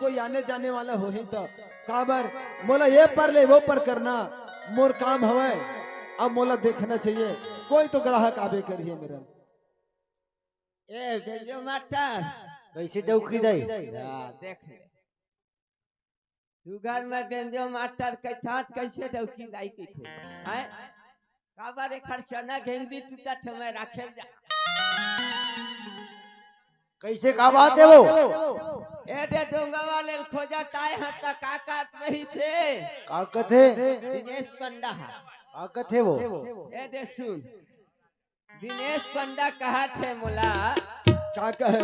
कोई आने जाने वाला हो ही तो काबर मोला ये पर ले वो पर करना मोर काम हवे। अब मोला देखना चाहिए कोई तो ग्राहक आवे करिए मेरा। ए बेंजो मास्टर कैसे डौकी दई देख ले तू घर में बेंजो मास्टर कैसे डौकी दाई की थे हैं काबारे खर्चना घेंदी तू तठ में रखे जा कैसे का बात है वो ए दे डोंगा वाले खोजा ताए हता काका नहीं से का कथे दिनेश पंडा का कथे वो ए दे सुन दिनेश पंडा कहा थे मोला का कहे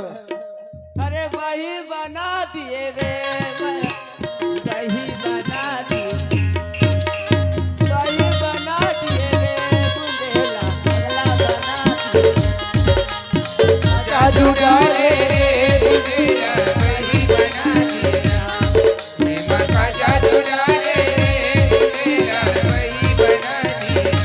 अरे वही बना दिए रे वही बना दिए वही बना दिए रे बुंदेला अगला बना दिए जादूगारे बुंदेला वही बना दिया हेमा का जादूगारे बुंदेला वही बना दिया।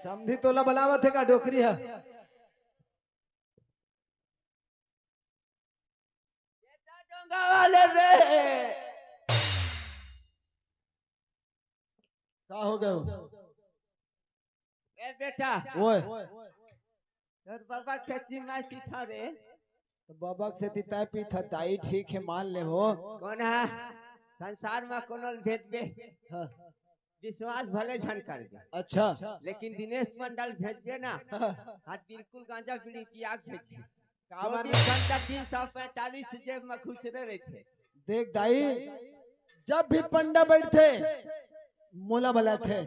समझी तोला बनावत है का डोकरी है डोंगा वाले रे का हो गए ए बेटा ओए तोर बाबा खेती में सीखा रे तो बाबा से तिताई पी था दाई ठीक है मान ले हो कौन है संसार में कोनो भेद बे हाँ, विश्वास भले झन कर दे अच्छा लेकिन दिनेश मंडल भेज दे ना हाथ बिल्कुल गांजा बीड़ी की आग भेजी काबर 24 घंटा 345 जेब में खुश रहे थे। देख दाई जब भी पंडा बैठते मोला भला थे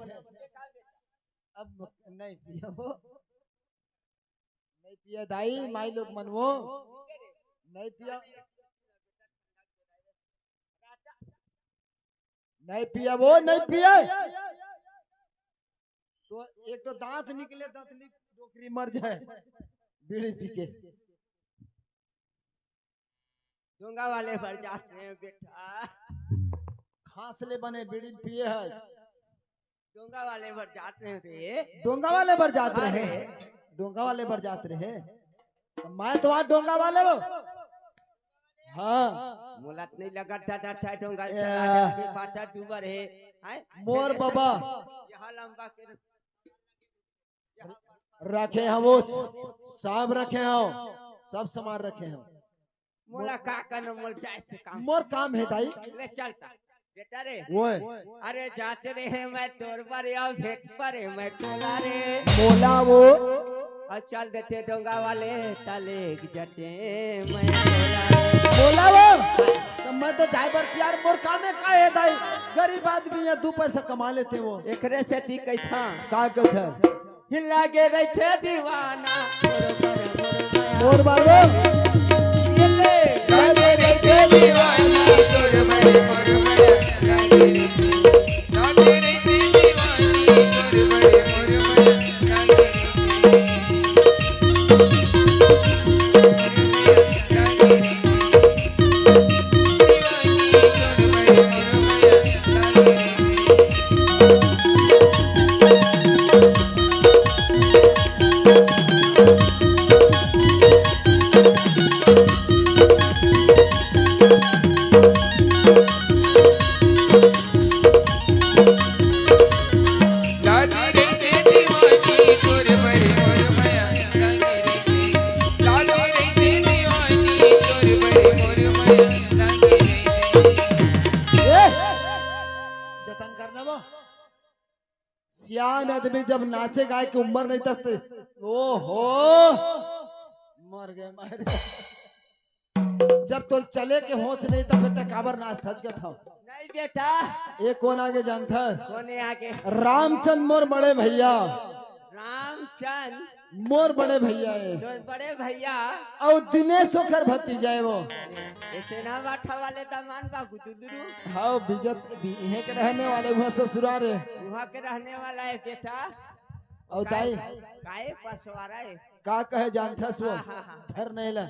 अब नहीं पिया हो नहीं पिया दाई माई लोग मनवो नहीं पिया नहीं पिया वो नहीं पिया तो एक तो दांत निकले दांत डोकरी मर जाए बीड़ी पी के डोंगा वाले पर जाते हैं बेटा खांसले बने बीड़ी पिए है डोंगा वाले पर जाते हैं रे डोंगा वाले पर जाते रहे डोंगा वाले पर जाते रहे तो मैं तो आज डोंगा वाले वो हाँ मुलात नहीं लगा डाटा छाय डोंगा या। चला जाके पाटा डूबा रहे हैं मोर बाबा यहाँ लंबा के रखे हैं वो सब रखे हैं सब सामान रखे हैं मोला का कन मोल जाए से काम मोर काम है दाई ले चलता बेटा रे वो अरे जाते रहे मैं तोर पर या भेट पर मैं तोला रे मोला वो और चल देते डोंगा वाले तले जटे मैं तोला रे मोला वो तो मैं तो जाए बर यार मोर काम है का है दाई गरीब आदमी है 2 पैसा कमा लेते वो एकरे से ती कैथा का कथा हिला के रहते दीवाना मोर बाबू लागे रहते दीवाना तोर मैं मोर मैं लागे रहते दीवानी तोर मैं मोर मैं लागे करना वो सियान आदमी जब नाचे गाय की उम्र नहीं तक ओ हो मर गए मारे जब तो चले के होश नहीं था फिर तक काबर नाच थच के था नहीं बेटा ये कौन आगे जानता सोने आगे रामचंद मोर बड़े भैया रामचंद मोर बड़े भैया है तो बड़े भैया और दिनेश होकर भतीजा है वो ऐसे ना बाठा वाले दामान बाबू दुदरू हाँ बिजत यहीं के रहने वाले वहाँ ससुराल है वहाँ के रहने वाला है बेटा और दाई काहे पसवारा है का कहे जानता वो घर नहीं ला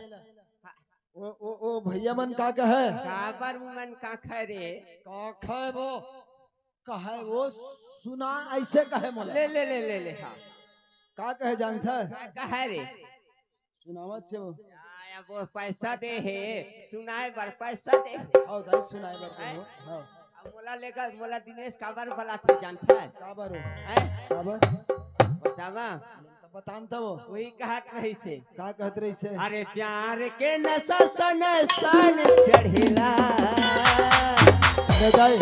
ओ भैया मन का कहे काबर मन का खरे का कहे वो कहे वो सुना ऐसे कहे मोला ले हाँ का कहे जानता कहे रे सुनावत से वो आया वो पैसा दे है सुनाए बर पैसा दे आओ दाई सुनाए बर को हां अब मोला लेकर मोला दिनेश काबर वाला थे जानता है काबर हो हैं काबर बतावा तो बतानता वो वही कहत रही से का कहत रही से अरे प्यार के नशा सन सन चढ़ेला ले दाई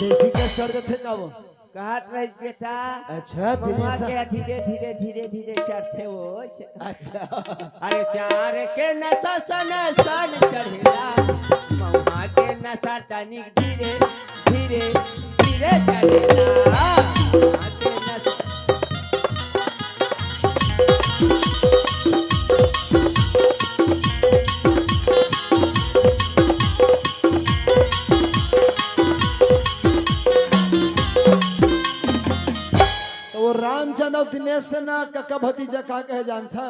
देसी का सर थे का वो कहत रही बेटा अच्छा ममा दिनेश के धीरे धीरे धीरे धीरे चढ़ते वो अच्छा अरे प्यार के नशा सन सन चढ़ेला ममा के नशा तनिक धीरे धीरे धीरे चढ़ेला ममा के नशा रामचंद और दिनेश से ना कका भतीजा का कहे जानता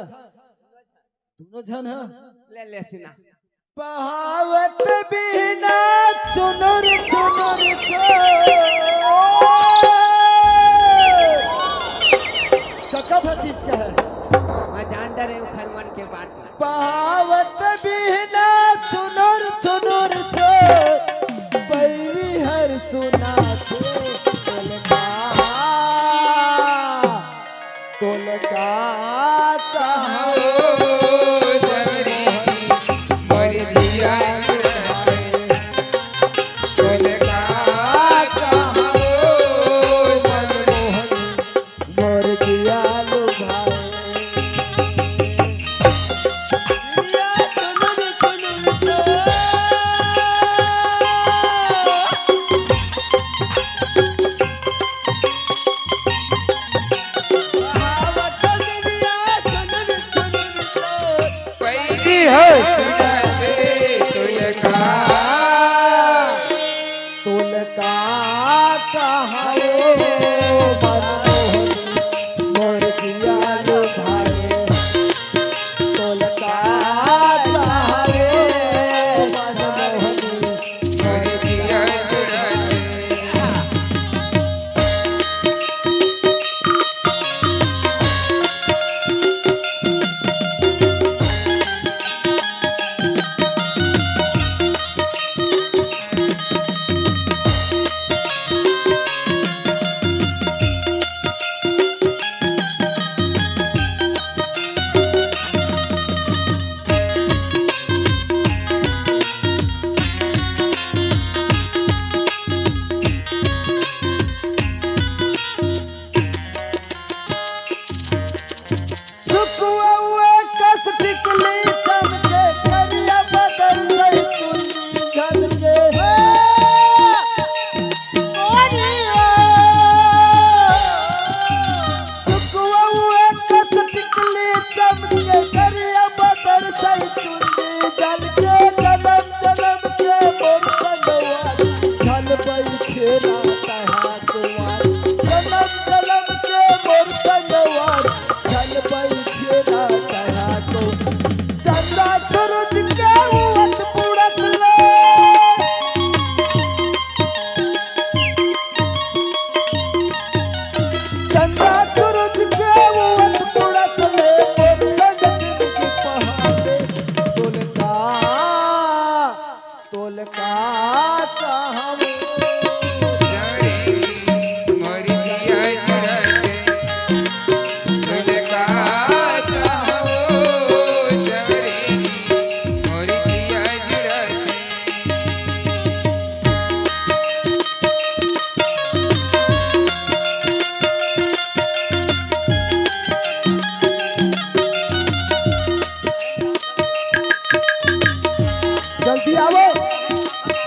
दोनों जन है ले सुना बहावत बिना चुनर चुनर को कका भतीज का है मैं जान डरे खरमन के बात में बहावत बिना चुनर चुनर को बैरी हर सुना तोलका कहाँ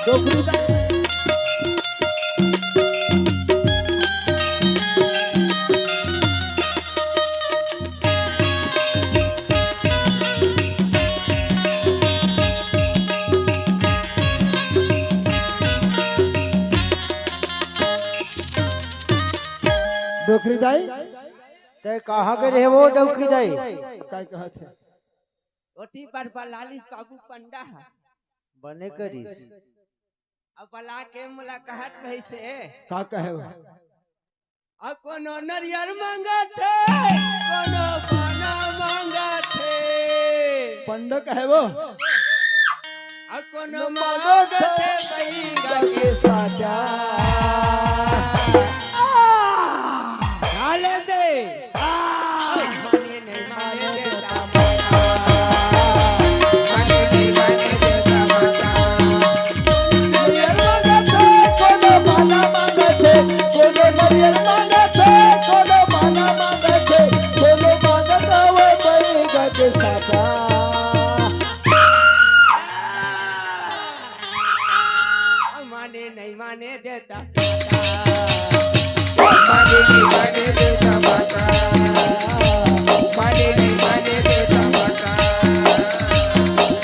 डोकरी दाई डोकरी दाई ते कहाँ के रहे वो डौकी दाई? काय कहत है ओटी पर बलाली काबू पंडा है बने करीस अब बला के मुलाकात भई से का कहे वो अब कोनो नरियर मांगत थे कोनो पाना मांगत थे पंडा कहे वो अब कोनो मांगत थे बहिंगा के साचा डाले दे माने नहीं माने देता माने नहीं माने देता माता नरियर मांगत है कोनो पाना मांगत है कोनो नरियर मांगत है कोनो पाना मांगत है कोनो मांगत है बहिंगा के साचा माने नहीं माने देता माने नहीं माने देता माता माने नहीं माने देता माता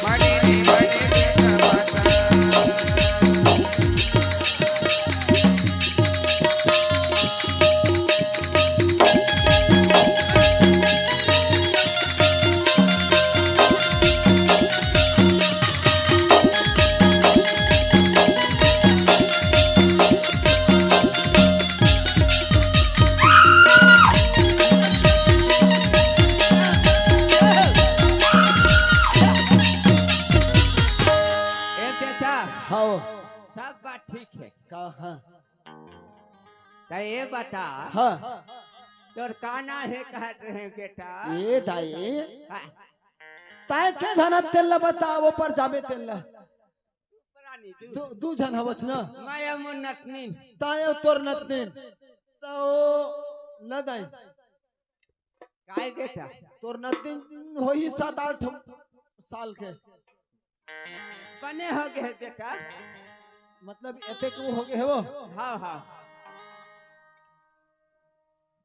माने नहीं माने देता माता ए देता हाँ सब बात ठीक है का हाँ तो ये बता हाँ तोर काना है कहत रहे बेटा ये दाई हाँ, ताय के जना तेल बता वो पर जाबे तेल पुरानी दू दू जन हवच ना माया मुन्नतनी ताय तोर नतनीन तो न दाई काय बेटा तोर नतनीन होई 7-8 साल के बने हो गए बेटा मतलब एते को हो गए वो हाँ हाँ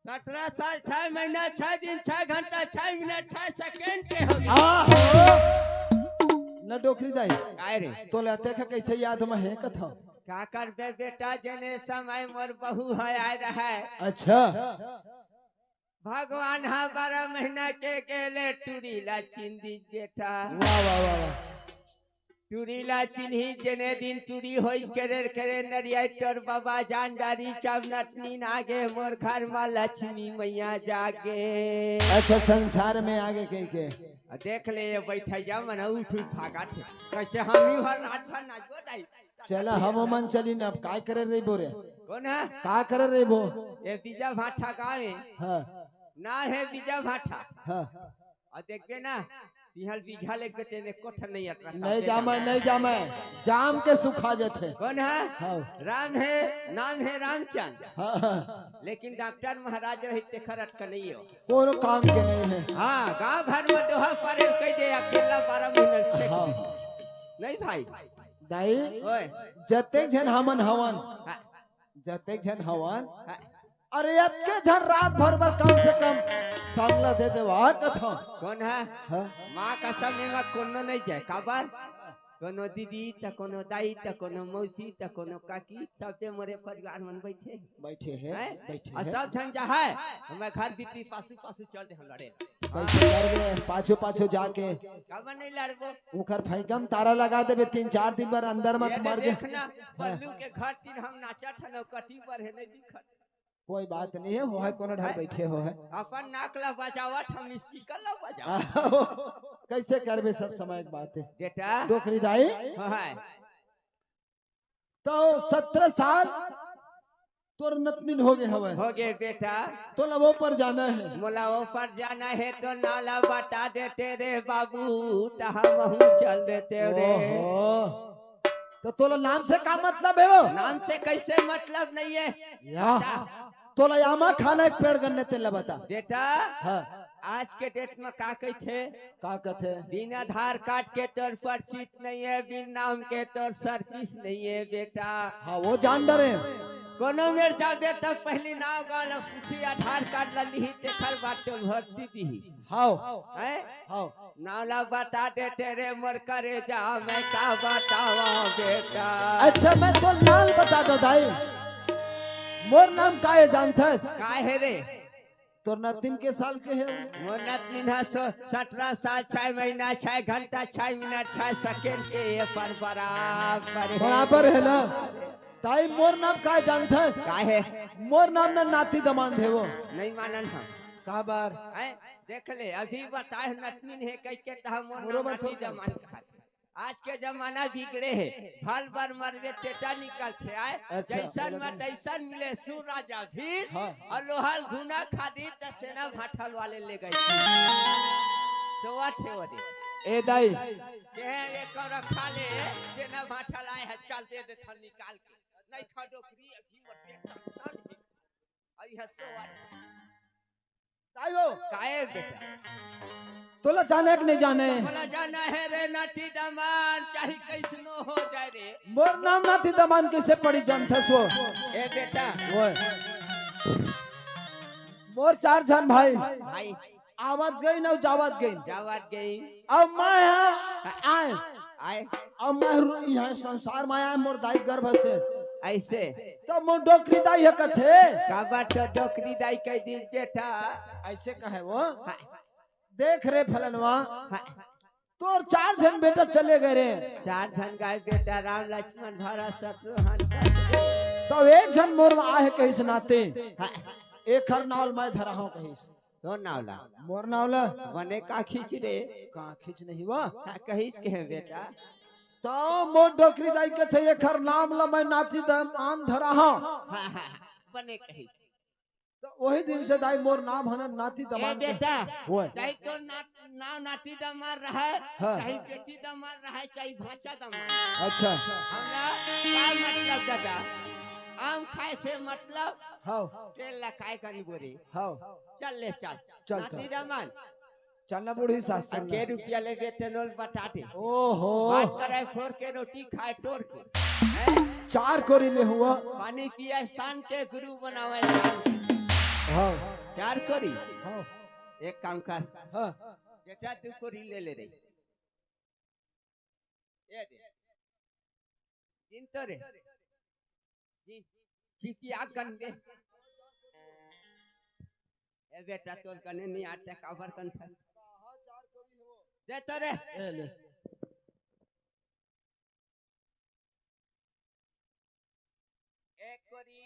17 साल 6 महीना 6 दिन 6 घंटा 6 मिनट 6 सेकंड के हो गए आहो न डोकरी दाई काय रे तो लेते के कैसे याद में है कथा का कर दे बेटा जने समय मोर बहू है आए रहा अच्छा भगवान हा 12 महीना के गेले टूरीला चिंदी बेटा वाह वाह वाह वाह टूरीला चिन्ही जने दिन टूरी होई करे करे नरिया तोर बाबा जान डारी चावनटनी आगे मोर घर में लक्ष्मी मैया जागे अच्छा संसार में आगे के देख ले ये बैठैया मन उठ उठ भागा थे कैसे हम ही भर नाच भर नाचबो दाई चला हम मन चली न अब काय करे रे बोरे कौन है का करे रे बो ये तीजा भाठा गावे हाँ ना है तीजा भाठा हाँ और देखबे ना तिहल बीघा ले के तेने कोठ नहीं अतरा नहीं जामे जाम के सुखा जाते कौन है हाँ राम है नाम है रामचंद हाँ हाँ लेकिन डॉक्टर महाराज रहते खरट का नहीं हो कोनो काम के नहीं है हाँ गांव घर में दोहा परे कह दे अकेला 12 महीना छे हाँ नहीं भाई दाई ओए जतेक जन हमन हवन हाँ, जतेक जन हवन हाँ, अरे यत्के जन रात भर कम से कम सांगला दे देवा कथा कौन है हाँ माँ का समय में कोनो नहीं जाए काबर कोनो दीदी त कोनो दाई त कोनो मौसी त कोनो काकी सबते मोरे परिवार मन बैठे बैठे हैं हैं? बैठे और हैं सब झन जा है हमें घर दीदी पासू पासू चल दे हम लड़े कैसे करबे पाछो पाछो जाके काबर नहीं लड़बो उखर फैकम तारा लगा देबे 3-4 दिन बार अंदर मत ये मर जा देखना पल्लू के घर तीन हम नाचा था कटी पर है नहीं दिखत कोई बात नहीं है वो है कोनो ढाल बैठे हो है अपन नाकला बजावट हम स्पीकर ला बजावट कैसे करबे सब समय की बात है बेटा डोकरी दाई है तो 17 साल तोर नतनीन हो गए हवे हो गए बेटा तो लबो पर जाना है मोला ऊपर जाना है तो नाला बता देते रे बाबू तो हम चल देते रे ओहो तो तोला नाम से का मतलब है वो नाम से कैसे मतलब नहीं है या तोला यामा खाना एक पेड़ गन्ने तेला बता बेटा हाँ आज के डेट में का कहते का कहते बिना आधार कार्ड के तौर पर चिट नहीं है, बिन नाम के तौर सर्विस नहीं है बेटा। हाँ वो जान डरे कोनो मेर जाबे तब पहली नाव गाल पूछी आधार कार्ड ला ली देखल बात तो भर्ती दी हाउ है हाउ नावला बता दे तेरे मोर करे जा मैं का बतावा बेटा। अच्छा मैं तो नाम बता दो दाई मोर नाम का है जानथस का है रे तोर ना 3 के साल के है मोर नतनी 17 साल 6 महीना 6 घंटा 6 मिनट 6 सेकंड के ये पर बराबर बराबर है ना ताई मोर नाम का है जानथस का है मोर नाम ना नाती दमान है वो नहीं मानन हम का बार देख ले अभी बताए नतनी है कह के ता मोर बरोबर नाम थोड़ जमान आज के जमाना बिगड़े है फल बार मरवे टेटा निकलते आए अच्छा, जैसन में तैसन मिले सु राजा भी हाँ। और लोहाल घुना खादी त सेना भाठल वाले ले गए सोवा थे वो दे ए दाई के एक और खा ले सेना भाठल आए है चल दे दे थल निकाल के नहीं खा डोकरी अभी मत दे आई है सोवा ताई वो काहे बेटा तोला जाने कि नहीं जाने बोला जाना है रे नाटी दमान चाहे कैसनो हो जाए रे मोर नाम नाती दमान कैसे पड़ी जानथस वो ए बेटा वो मोर 4 जन भाई भाई आवत गई ना जावत गई जावत गई अब मैं यहाँ आए आए अब मैं यहाँ संसार में आया मोर दाई गर्भ से ऐसे तो मोर डोकरी दाई है कथे काबा तो डोकरी दाई कह दी बेटा ऐसे कहे वो हाँ, देख रे फलनवा हाँ, तोर 4 जन बेटा चले गए रे 4 जन गाय बेटा राम लक्ष्मण भरत शत्रुघ्न तो 1 जन मोर में आहे कहिस नाते हाँ, एक हर नावल मैं धरा हूँ कहिस तो नावला मोर नावला बने का खींच रे कहाँ खींच नहीं हुआ हाँ, कहिस के है बेटा तो मोर डोकरी दाई के थे एक हर नाम ला मैं नाती दमान धरा हूँ हाँ, हाँ, बने कही तो वही दिन से दाई मोर नाम है नाती ए दमान के बेटा वो चाहे तो नाव नाती दमार रहा है हाँ। चाहे बेटी दमार रहा है चाहे भाचा दमार अच्छा हमरा का मतलब दादा आम खाए से मतलब हाँ तेल लगाए कनी बोरे हाँ चल ले चल चल, नाती चल। दमान चलना बूढ़ी सास के चलना रुपया ले देते नोल बटाटे ओहो बात करे फोड़ के रोटी खाए तोड़ के हैं? 4 कोरी ले हुआ पानी पिया शान के गुरु बनावे हाँ 4 कोरी हाँ एक काम कर हाँ बेटा 2 कोरी ले ले रे ये दे जिन तो रे जी चिकिया कन दे ए बेटा तोर कने नहीं आटे काबर कन था दे तो रे ले ले एक कोरी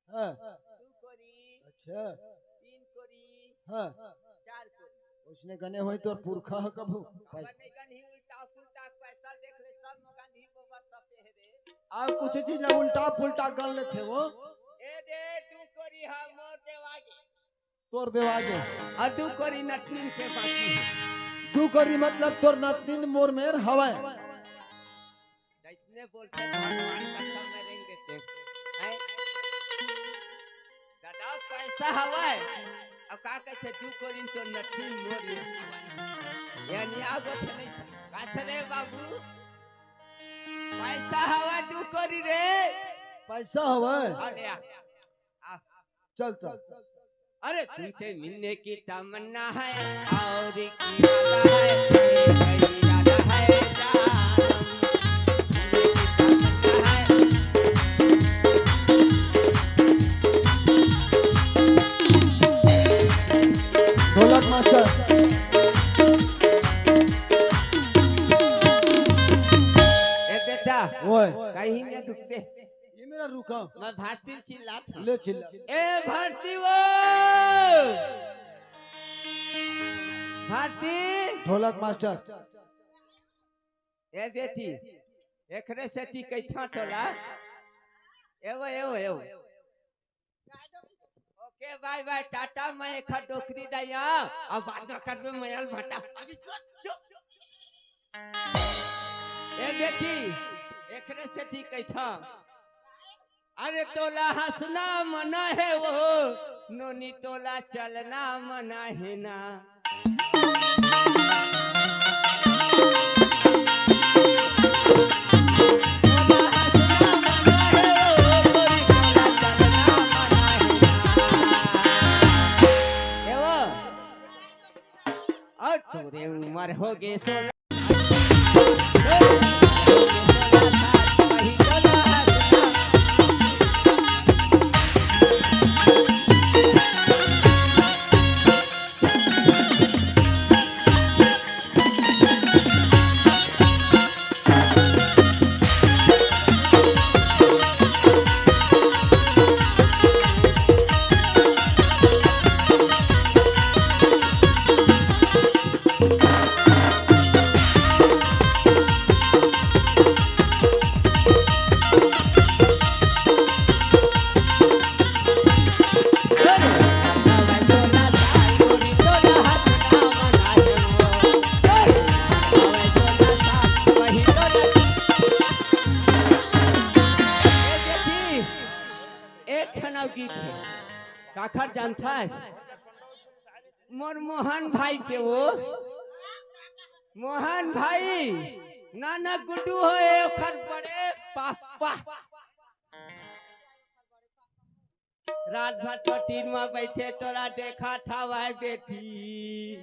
हाँ 2 कोरी अच्छा 3 कोरी हाँ 4 कोरी उसने गने हुई तो पुरखा है कभू बने गनी उल्टा पुल्टा पैसा देख ले सब गनी बाबा सब पे है रे आप कुछ चीज ला उल्टा पुल्टा कर ले थे वो ए दे 2 कोरी हम मोर देवागे तोर देवागे और 2 कोरी नटनी के बाकी है 2 कोरी मतलब तोर ना 3 मोर मेर हवा जैसने बोलते भगवान कसम में रेंग देते हैं दादा पैसा हवा अब का कहते 2 कोरी तो नटनी मोर यानी आगो थे नहीं कासरे बाबू पैसा हवा 2 कोरी रे पैसा हवा आ गया चल चल अरे तुमसे मिलने की तमन्ना है और एक इरादा है एक इरादा है जानम ढोलक मास्टर ए बेटा ओए कहीं न रुकते ये मेरा रुका मैं भारती चिल्ला था ले चिल्ला ए भारती वो भारती ढोलक मास्टर ए देती एकरे से ती कैठा तोला एवो एवो एवो ओके बाय बाय टाटा मैं एक डोकरी दया अब बाद में कर दूं मैं भटा अभी चुप ए बेटी एकरे से ती कैठा अरे तोला हंसना मना है वो नोनी तोला चलना मना है ना तोरे उम्र हो गे सोना गीत है काखर जानता है मोर मोहन भाई के वो मोहन भाई नाना गुड्डू हो ओखर बड़े पापा रात भर तो टीन में बैठे तोरा देखा था वह बेटी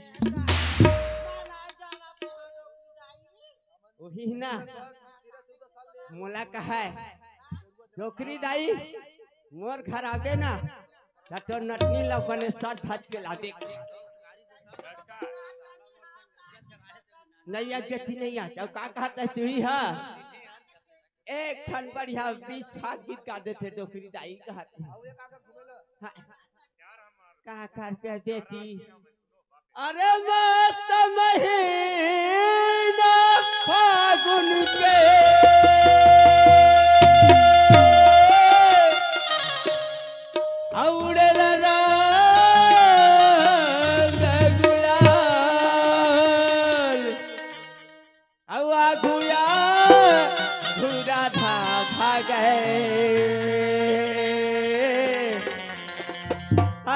वही ना मोला कहा डोकरी दाई मोर घर आगे ना तो नटनी लपने साथ भाज के ला दे नहीं आती नहीं आ का कहता चुही है एक ठन बढ़िया 20 भाग गीत गा देते डोकरी दाई कहते कहा करते देती अरे मत महीना फागुन के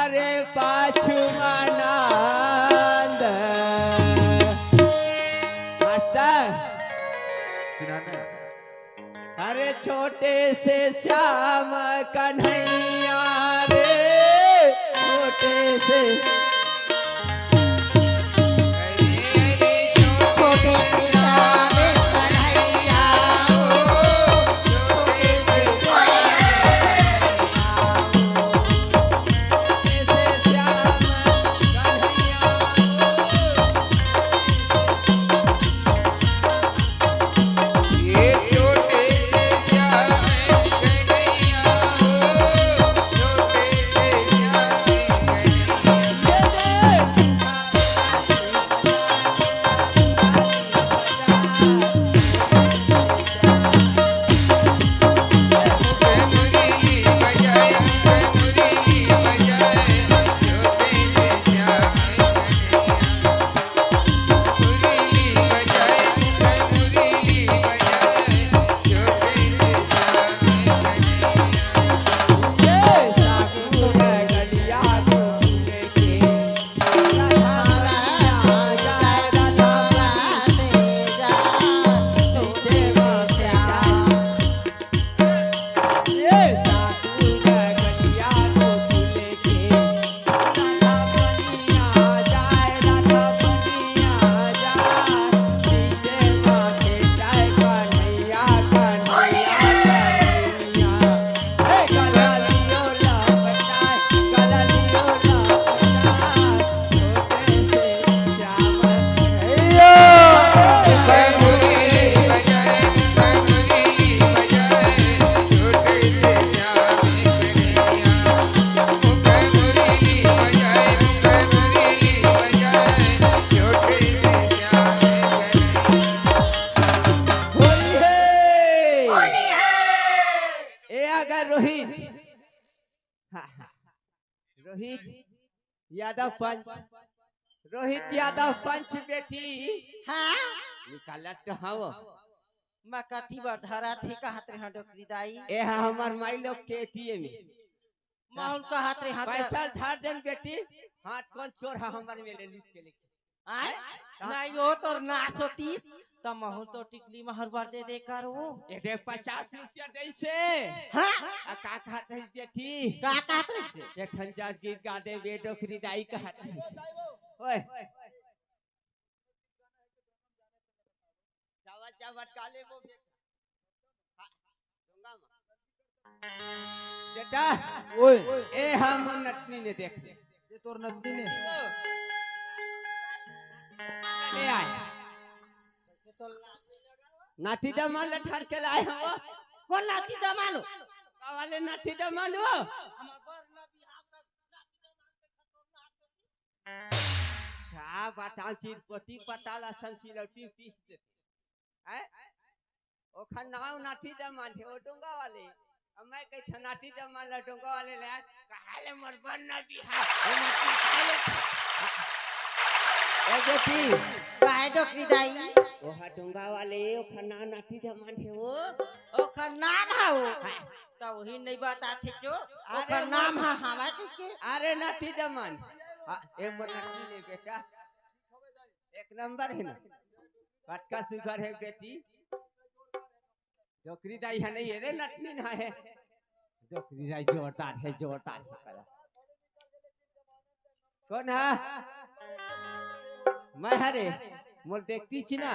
अरे पाछू आनंद मास्टर अरे छोटे से श्याम कन्हैया रे छोटे से रोहित यादव पंच बेटी हाँ निकालत तो हव मैं कथी बढ़ा थी कहत रे डोकरी दाई ए हमार माई लोग के एटीएम माउन कहत रे पैसा धार देन बेटी हाथ कौन चोर है हमारे में ले लूट के लेके आय नहीं हो तो नाच होतीस तो महू तो टिकली महर बार दे दे करो ये 50 रुपया दे से हाँ आ का कहत है जे थी का कहत से ये ठंजास गीत गा दे वे डोकरी दाई कहत है ओए चावत चावत काले वो बेटा ओए ए हम नटनी ने देख ले ये तोर नंदी ने ले आए नाटी दमा लठार के लाए हम कौन लाती दमालो वाले नाटी दमा लो क्या बताओ चीज पति पताला संसिलौटी 30 देते हैं ओखन नाव नाटी दमा थे ओ डोंगा वाले अब मैं कह नाटी दमा ल डोंगा वाले ले काले मरबन ना बिहा ओ मत काले ए बेटी काहे डोकरी दाई ओहा डोंगा वाले ओखन ना नाटी दमा थे वो ओकर नाम है वो तो वही नहीं बताते जो ओकर नाम है हमारे के अरे नाटी दमन ए मोर नाटी ने बेटा एक नंबर है ना पटका सुगर है बेटी डोकरी दाई है नहीं रे नटनी ना है डोकरी दाई जोरदार है कौन है मैं हरे मोर देखती छी ना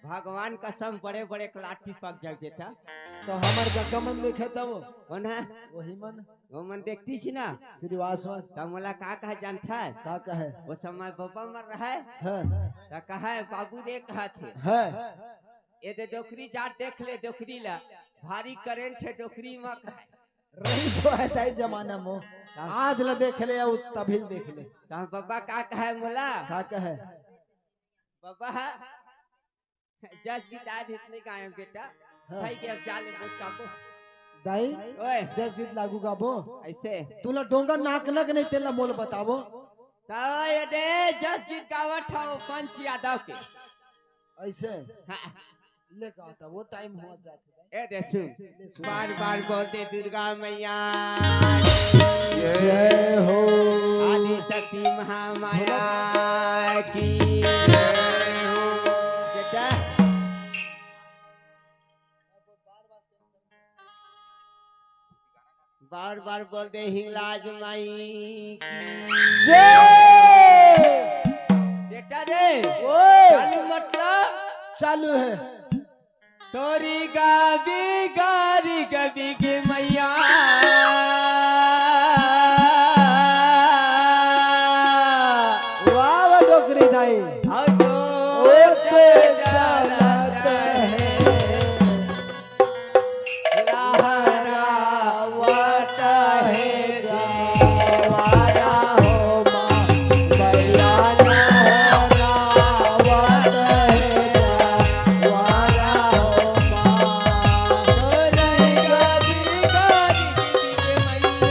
भगवान कसम बड़े बड़े लाठी पक जाए बेटा तो हमार का मन देखे तब कौन है वही मन वो मन देखती छी ना श्रीवास तब मोला का कहा जानता है का कहे वो समय पापा मर रहा है है तो कहा है बाबू ने कहा थे है ये दे डोकरी जाट देख ले डोकरी ला भारी करेंट है डोकरी में रही तो ऐसा ही जमाना में आज ल देख ले और तभी देख ले तो बाबा का कहा है मोला का कहे बाबा जज बिता इतने का है बेटा भाई के अब जाले बोलता को दाई ओए जसवीत लागू गाबो ऐसे तुला डोंगा नाक नक नहीं तेला मोल बताबो तो ये दे जज गीत गावत था वो पंच यादव के ऐसे हाँ, ले का था वो टाइम हो जाता ए दे सुन बार बार बोलते दुर्गा मैया जय हो आदि शक्ति महामाया की जय हो बेटा बार बार बोलते हिंगलाज माई की जय बेटा रे ओए चालू मतलब चालू है तोरी गावी गारी गबी के मैया वाह वाह डोकरी दाई और तो ओते चलत है लहरावत है जवारा हो माँ मैया लहरावत है जवारा हो माँ तोरी गावी गारी गबी के मैया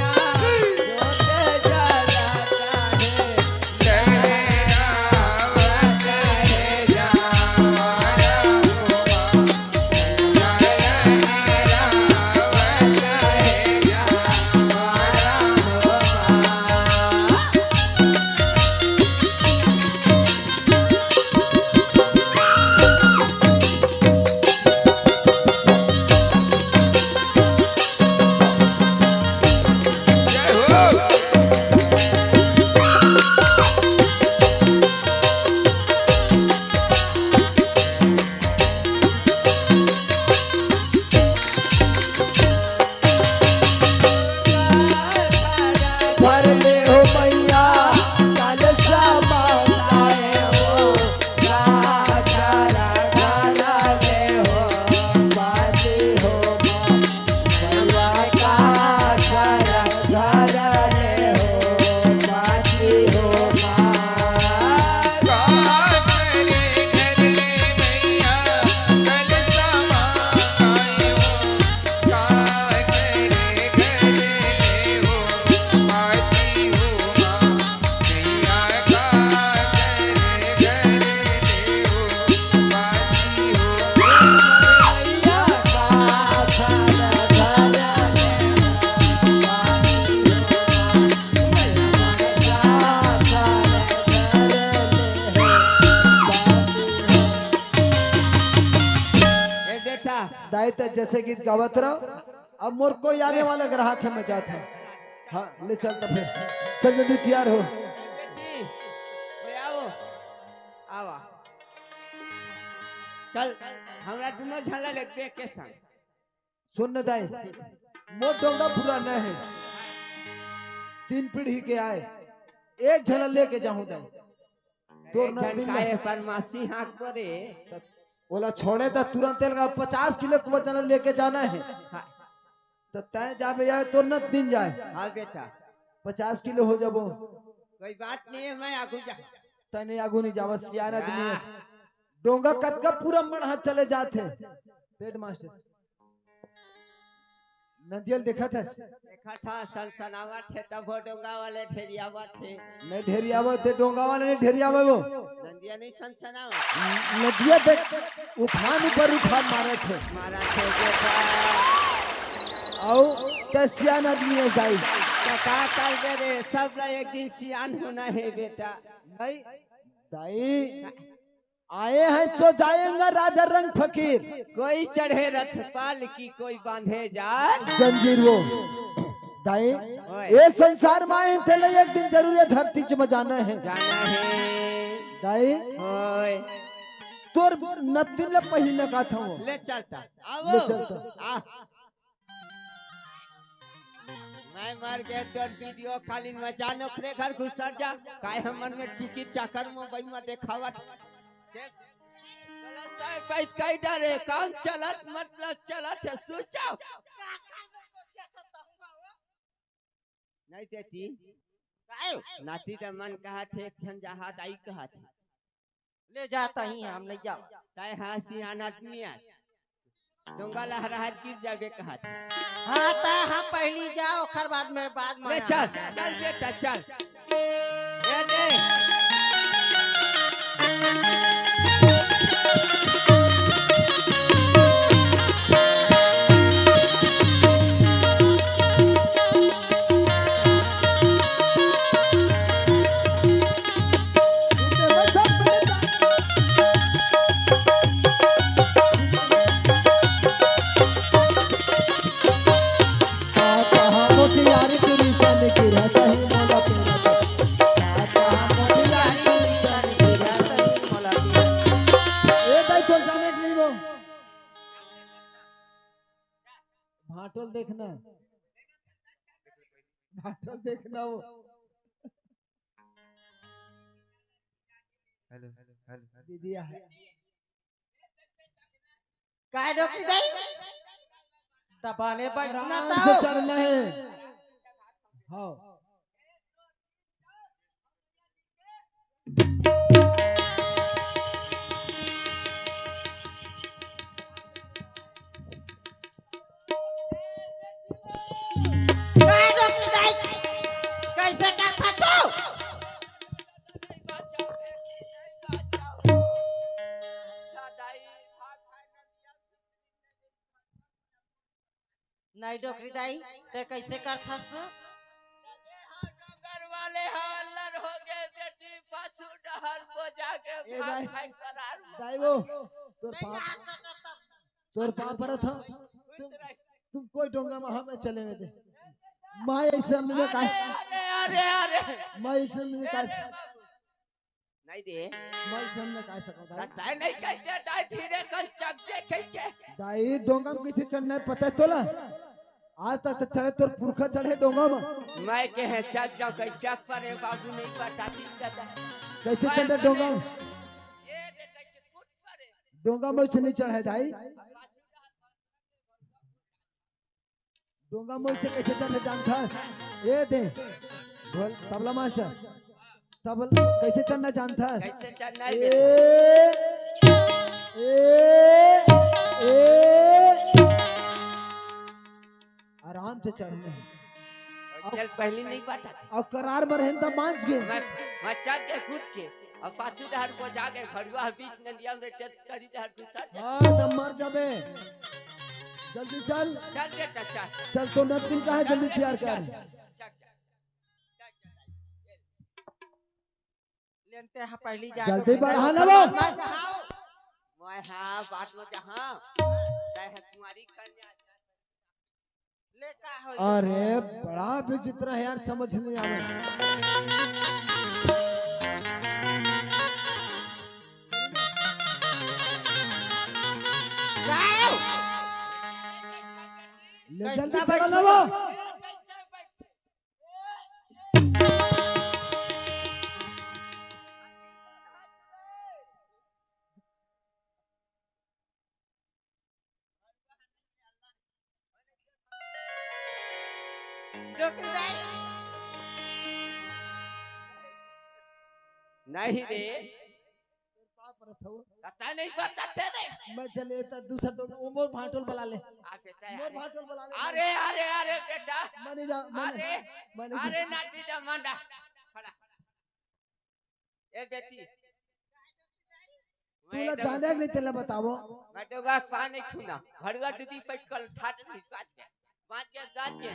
बेटा दाई तो जैसे गीत गावत रहो। अब मोर कोई आने वाला ग्राहक है, मैं जाता हूँ। हाँ ले चल तो फिर चल जल्दी तैयार हो। बेटी ओए आओ आवा कल हमरा दोनों झला लगबे के संग सुन न दाई, मोर डोंगा पूरा न है, 3 पीढ़ी के आए, एक झला लेके जाऊं दाई। तोर न दिन काहे फरमासी हाथ करे बोला छोड़े तो तुरंत तेल का 50 किलो का वजन लेके जाना है। तो तय जाबे यार तो न दिन जाए। हाँ बेटा 50 किलो हो जाबो। कोई बात नहीं है, मैं आगू जा तने आगू नहीं जावा, सियाना आदमी है। डोंगा कद का पूरा मढ़ा चले जाते। पेट मास्टर नदियल देखा था? देखा था सनसनावा थे तब वो डोंगा वाले ढेरियावा थे। नहीं ढेरियावा थे, डोंगा वाले नहीं ढेरियावा वो। नदिया नहीं सनसनावा नदिया देख उफान ऊपर उफान मारे थे। मारा थे बेटा आओ ते सियान आदमी है दाई। तो का कर दे रे, सब ला एक दिन सियान होना है बेटा। नहीं दाई आए हैं सो जाएंगे राजा रंग फकीर। कोई चढ़े रथ पाल की, कोई बांधे जान जंजीर वो दाई ये संसार में आए थे, एक दिन जरूर ये धरती च बजाना है। जाना है दाई ओए तोर नतिन ले पहिने का था वो। ले चलता आओ ले चलता। आ मैं मर गए तो वीडियो खाली में जानो खरे घर घुसर जा काय हमन में चिकी चाकर में बई में देखावत चला साहब पैत कई डरे काम चलत मतलब चलत है सोचो नहीं देती नाती का मन कहा थे छन जहाज आई कहा थे ले जाता ही है, हम नहीं जाओ। ताय हासी आदमी है डोंगा लहराहट गिर जागे कहा थे। हाँ ता हम पहली जाओ, खर बाद में ले चल चल बेटा चल ये दे भाटल देखना, भाटल देखना वो। हेलो हेलो दीदी है काय डोकी दई दबाने बैठना आराम से था। चढ़ना है। हाँ काय डोकी दई कैसे कर सचो नहीं डोकरी दाई ते कैसे कर थस? घर वाले हल्लर हो गए बेटी पाछू डहर बोझा के ए भाग दाई भाग करार दाई वो तोर पाप पर था। तुम कोई डोंगा में हमें चले में दे माँ ऐसे मिले का अरे अरे अरे मैं ऐसे मिले का नहीं दे मैं ऐसे हमने का सकता दाई। ताई नहीं कहते ताई धीरे कर चक दे कहते दाई डोंगा में किसी चढ़ना है पता है तोला? आज तक तो चढ़े तोर पुरखा चढ़े डोंगा में। मैं कहे चक जाओ कहीं चक पर है बाबू नहीं बताती कहता कैसे चढ़े डोंगा में? ये दे कैसे कुट पर है डोंगा में से नहीं चढ़े दाई। डोंगा में से कैसे चढ़े जानता है? ये दे ढोल तबला मास्टर तबला कैसे चढ़ना जानता है? कैसे चढ़ना है ए आराम से चढ़ने हैं। चल पहले नहीं बताती और करार में रहन तो मांझ के मैं चक के कूद के और पाछू डहर बोझा के घड़ुआ बीच नदिया में करी डहर घुसा दे हाँ दम मर जाबे। जल्दी चल चल बेटा चल चल तो नतिन का है जल्दी तैयार कर। लेनते हैं पहली जा जल्दी बढ़ा ना वो। मैं हाँ बात में जहाँ चाहे तुम्हारी कन्या ले का हो अरे बड़ा विचित्र है यार, समझ नहीं आवे। जाओ ले जल्दी कैसा चलो बैठ ना वो। डोकरी दाई नहीं रे पाप रथ हो। पता नहीं बताते रे मैं चले तो दूसरा उमर भाटोल बुला ले। आ बेटा उमर भाटोल बुला ले। अरे अरे अरे बेटा मैंने जा अरे मैंने अरे नाटी दा मंडा खड़ा ए बेटी तूला जाने के लिए तेला बतावो। मैं तो बात पानी छूना भड़वा दीदी पे कल ठाट नहीं पाँच के दांत के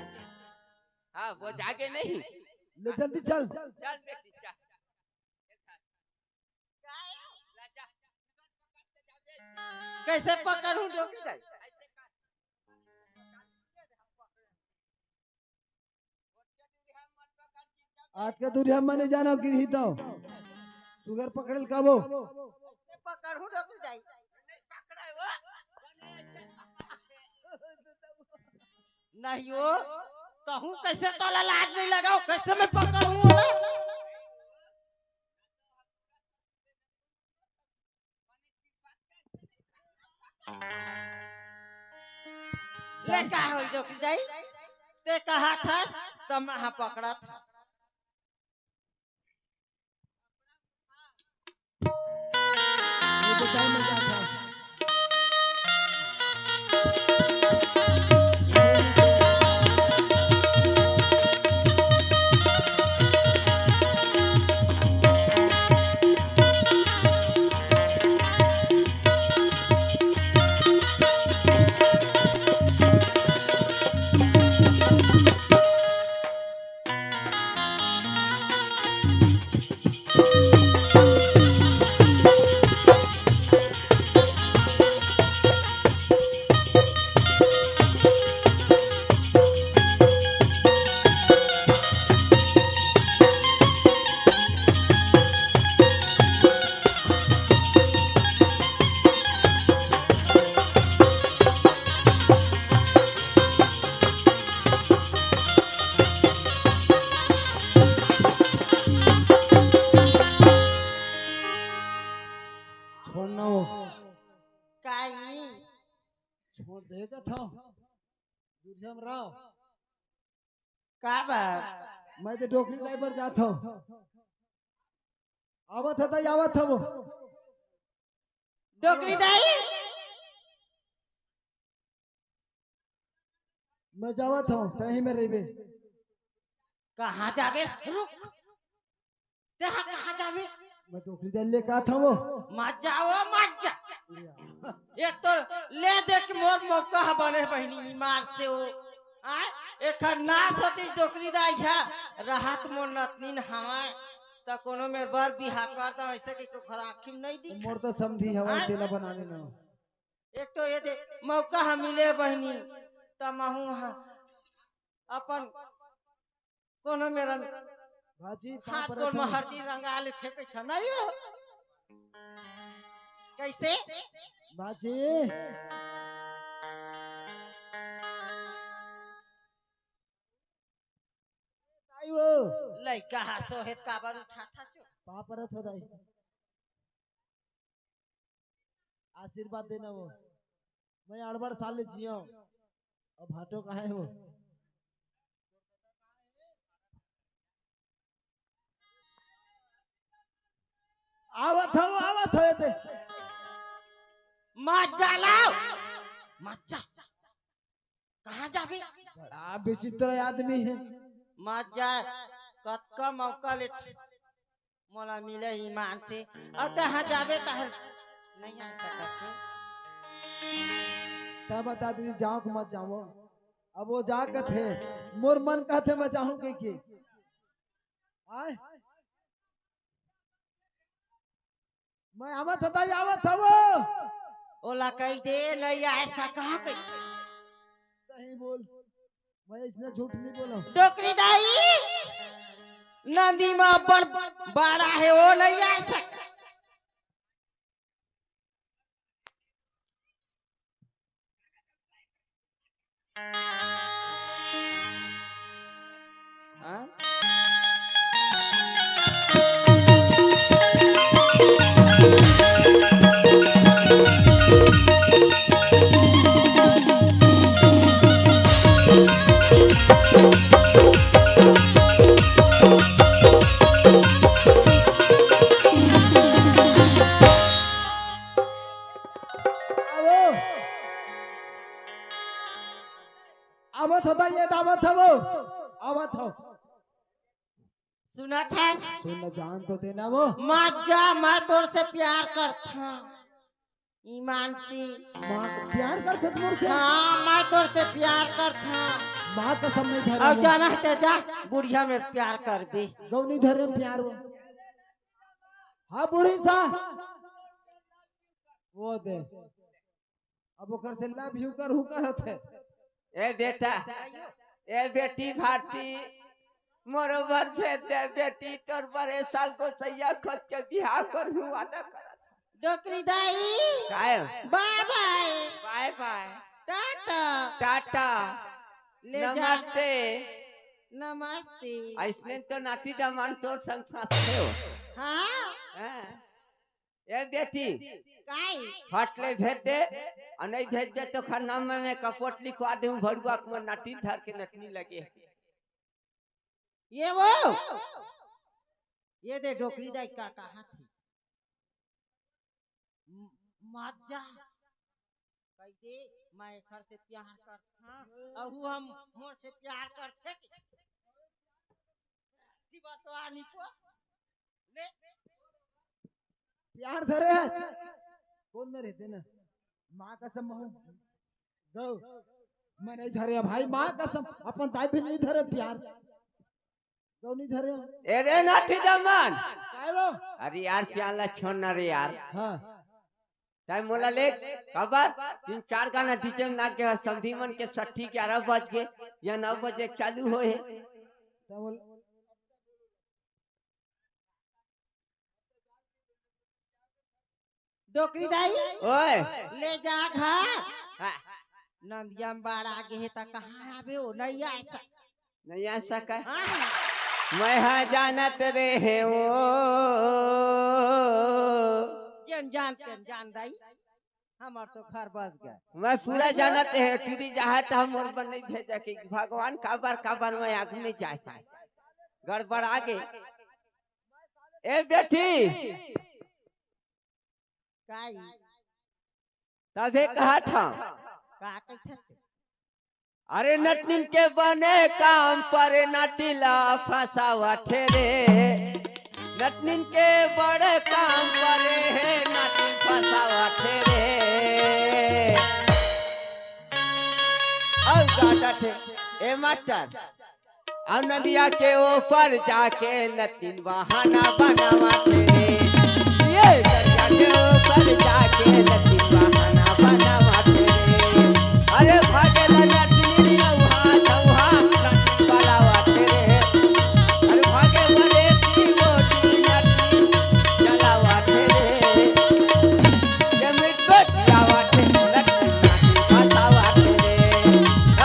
हाँ वो जागे नहीं ले जल्दी चल। चल बेटी चल कैसे पकड़ूं डोकरी दाई आज के दूरी हम मैंने जाना गिरही तो सुगर पकड़ल काबो। पकड़ूं डोकरी दाई नहीं हो कहूं कैसे तोला लाज नहीं लगाओ कैसे मैं पकड़ूं ले का हो डोकरी दाई ते कहा था तो मैं हाँ पकड़ा था मुझे टाइम मिल जाता। छोड़ना वो काई छोड़ देगा था दूर हम राव। का बात मैं तो डोकरी ड्राइवर जाता हूँ। आवत था आवत था वो। डोकरी दाई मैं जावत हूँ तही में रही। कहाँ जाबे रुक देखा कहाँ जाबे मैं डोकरी दे ले का था वो। मत जाओ मत जा एक तो ले दे के मोर मौका बने बहनी मार से वो एक नाच होती डोकरी दाई है राहत मोर नतनीन हमार त कोनो में बर बिहा करता ऐसे कि को घर आँखी में नहीं दिख मोर तो समझी हवा तेला बनाने ना। एक तो ये दे मौका हम मिले बहनी त महू अपन कोनो मेरा भाजी हाथ पाप गोड़ में रथ हल्दी रंगा ले फेंके था नहीं हो कैसे भाजी आई वो लड़का हाथों हेत काबर उठा था जो पाप रथ हो दाई आशीर्वाद देना वो। मैं 8 साल जियो अब भाटो कहाँ है वो। आवत हो ये मत जा लाओ मत जा कहाँ जाबे बड़ा विचित्र आदमी है। मत जा कतका मौका ले मोला मिले ईमान से अब कहाँ जाबे तहर नहीं आ सकत तब बता दी जाओ कि मत जाओ। अब वो जा के थे मोर मन कहते मैं चाहूँ के आए मैं आवत था वो ओला कही दे नहीं ऐसा कहा कही सही बोल, मैं इसने झूठ नहीं बोला। डोकरी दाई नदी में बड़ बड़ा है वो नहीं आ सकता। हाँ? आवत होता ये दावत है वो, आवत हो। सुना था सुन जान तो देना वो। मत जा, मैं तोर से प्यार करता ईमान से। माँ प्यार करते तुम से? हाँ मैं तोर से प्यार करता। माँ कसम नहीं धरे अब जाना है जा बुढ़िया में प्यार कर बे। गौ नहीं धरे प्यार वो। हाँ बूढ़ी सास वो दे, अब ओकर से लव यू कर हु कहते। ए बेटा, ए बेटी भारती मोर बर दे बेटी तोर बड़े साल को सैया खोज के बिहार कर हूँ वादा करा। डोकरी दाई काय bye bye bye bye tata tata ले जा। नमस्ते। नमस्ते। ऐसने तो नाती जमान तोर संग फंसते हो। हाँ हाँ। ए बेटी काई फटले भेज दे और नहीं भेज दे तो खाना में कपट लिखवा दूं भरुआ को नाटी धर के नटनी लगे। ये वो ये दे डोकरी दाई का कहा थी मत जा कह दे मैं घर से प्यार करता और हम मोर से प्यार करते जीवा तो आनी को ले प्यार धरे है कौन में रहते ना। माँ कसम हूँ गौ मैं नहीं धरे भाई, माँ कसम अपन ताई भी नहीं धरे प्यार, गौ नहीं धरे। अरे नाटी जमान काय वो? अरे यार प्याला छोड़ना रे यार। हाँ टाइम मोला ले खबर 3-4 गाना डीजे ना के संधि मन के 11 बज के या 9 बजे चालू होए। तो बोल डोकरी दाई ओए ले जा घर हाँ, नंदिया में बाढ़ आगे है तो कहाँ आवे हो नहीं आ सक। नहीं आ सका हाँ मैं हाँ जानत रहे वो जन जानते जान दाई हमार तो घर बस गए। मैं पूरा जानत है तुरी चाहे तो हम और बन नहीं भेजा कि भगवान काबर मैं आगे नहीं जा पाए गड़बड़ आगे। ए बेटी काई तभी कहा था का कहते अरे नटनिन के बने काम पर नटिला फसावा ठेरे नटनिन के बड़े काम करे है नटिन फसावा ठेरे। अब गाटा थे ए मास्टर अब नदिया के ऊपर जाके नटिन बहाना बनावा ठेरे ये नदिया के ऊपर जाके नटिन बहाना बनावा ठेरे। अरे भागे नटनी नौहा नौहा नटिन बलावा ठेरे। अरे भागे बड़े की वो नटनी चलावा ठेरे जमे गोट जावा ठेरे नटनी फसावा ठेरे।